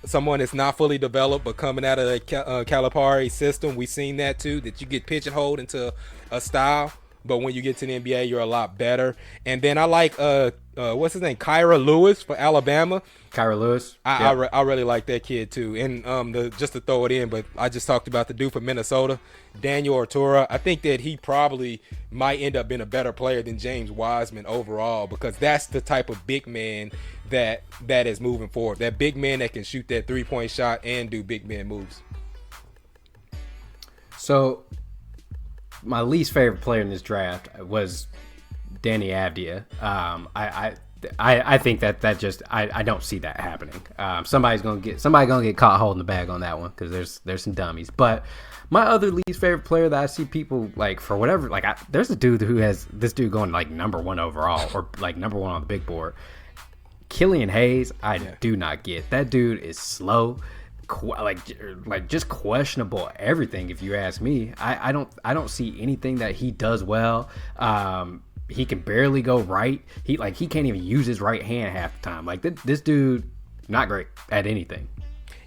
Someone that's not fully developed but coming out of the Calipari system. We've seen that too, that you get pigeonholed into a style. But when you get to the NBA, you're a lot better. And then I like what's his name, Kyra Lewis for Alabama.
Kyra Lewis.
I really like that kid too. And just to throw it in, but I just talked about the dude from Minnesota, Daniel Arturo. I think that he probably might end up being a better player than James Wiseman overall, because that's the type of big man that is moving forward. That big man that can shoot that 3-point shot and do big man moves.
So my least favorite player in this draft was Danny Avdia. I think that just I don't see that happening. Somebody's gonna get caught holding the bag on that one, because there's some dummies. But my other least favorite player that I see people like for whatever, like there's a dude who has this dude going like number 1 overall, or like number 1 on the big board. Killian Hayes, do not get. That dude is slow. Like just questionable everything, if you ask me. I don't see anything that he does well. He can barely go right. He can't even use his right hand half the time. Like this dude, not great at anything.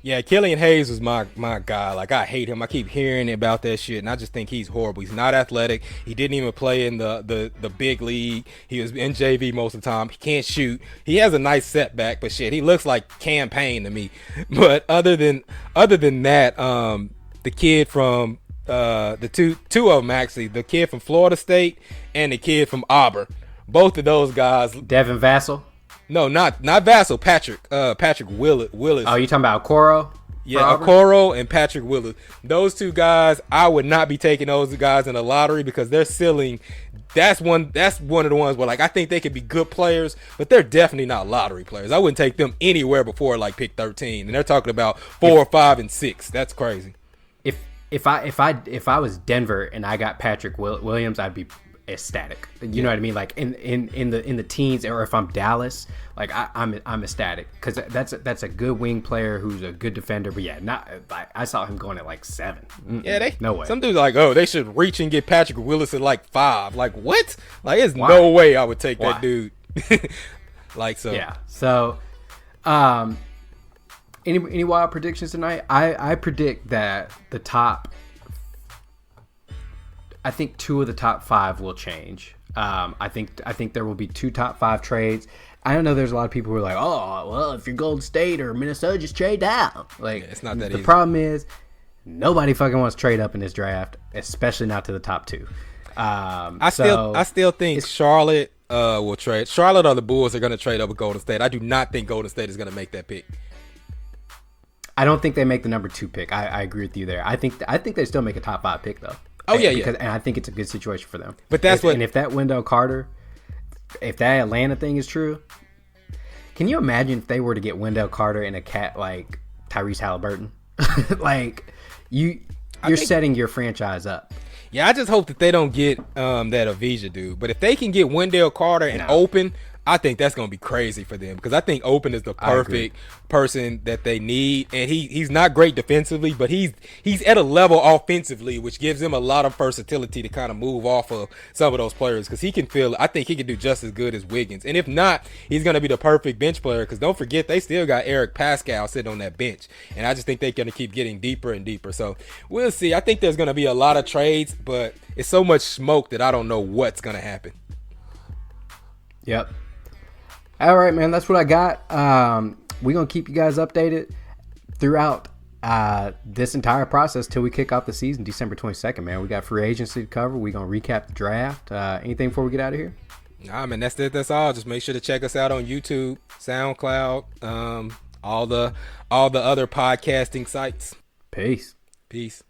Yeah, Killian Hayes was my guy. Like, I hate him. I keep hearing about that shit, and I just think he's horrible. He's not athletic. He didn't even play in the big league. He was in JV most of the time. He can't shoot. He has a nice setback, but shit, he looks like Campaign to me. But other than that, the kid from the two of them actually, the kid from Florida State and the kid from Auburn, both of those guys.
Devin Vassell.
No, not Vassell. Patrick Willis.
Oh, you talking about Okoro?
Yeah, Okoro and Patrick Willis. Those 2 guys, I would not be taking those guys in the lottery, because their ceiling that's one of the ones where like I think they could be good players, but they're definitely not lottery players. I wouldn't take them anywhere before like pick 13, and they're talking about 4, 5, and 6. That's crazy.
If I was Denver and I got Patrick Williams, I'd be ecstatic. You know what I mean? Like in the teens, or if I'm Dallas, like I'm ecstatic because that's a good wing player who's a good defender. But yeah, not like I saw him going at like 7.
Yeah,
no way.
Some dudes like, oh, they should reach and get Patrick Willis at like 5. Like what? Like there's no way I would take that dude. Like so.
Yeah. So, any wild predictions tonight? I predict that the top. I think 2 of the top 5 will change. I think there will be 2 top 5 trades. I don't know. There's a lot of people who are like, oh, well, if you're Golden State or Minnesota, just trade down. Like,
it's not that easy.
The problem is nobody fucking wants to trade up in this draft, especially not to the top 2.
I still think Charlotte will trade. Charlotte or the Bulls are going to trade up with Golden State. I do not think Golden State is going to make that pick.
I don't think they make the number 2 pick. I agree with you there. I think they still make a top 5 pick though.
Oh yeah,
and I think it's a good situation for them.
But and
if that Wendell Carter, if that Atlanta thing is true, can you imagine if they were to get Wendell Carter and a cat like Tyrese Halliburton? Like you're setting your franchise up.
Yeah, I just hope that they don't get that Avija dude. But if they can get Wendell Carter and Open, I think that's going to be crazy for them because I think Open is the perfect person that they need. And he's not great defensively, but he's at a level offensively, which gives him a lot of versatility to kind of move off of some of those players because he can feel. I think he can do just as good as Wiggins. And if not, he's going to be the perfect bench player because don't forget, they still got Eric Pascal sitting on that bench. And I just think they're going to keep getting deeper and deeper. So we'll see. I think there's going to be a lot of trades, but it's so much smoke that I don't know what's going to happen.
Yep. All right, man. That's what I got. We're going to keep you guys updated throughout this entire process till we kick off the season, December 22nd, man. We got free agency to cover. We're going to recap the draft. Anything before we get out of here?
Nah, man, that's it. That's all. Just make sure to check us out on YouTube, SoundCloud, all the other podcasting sites.
Peace.
Peace.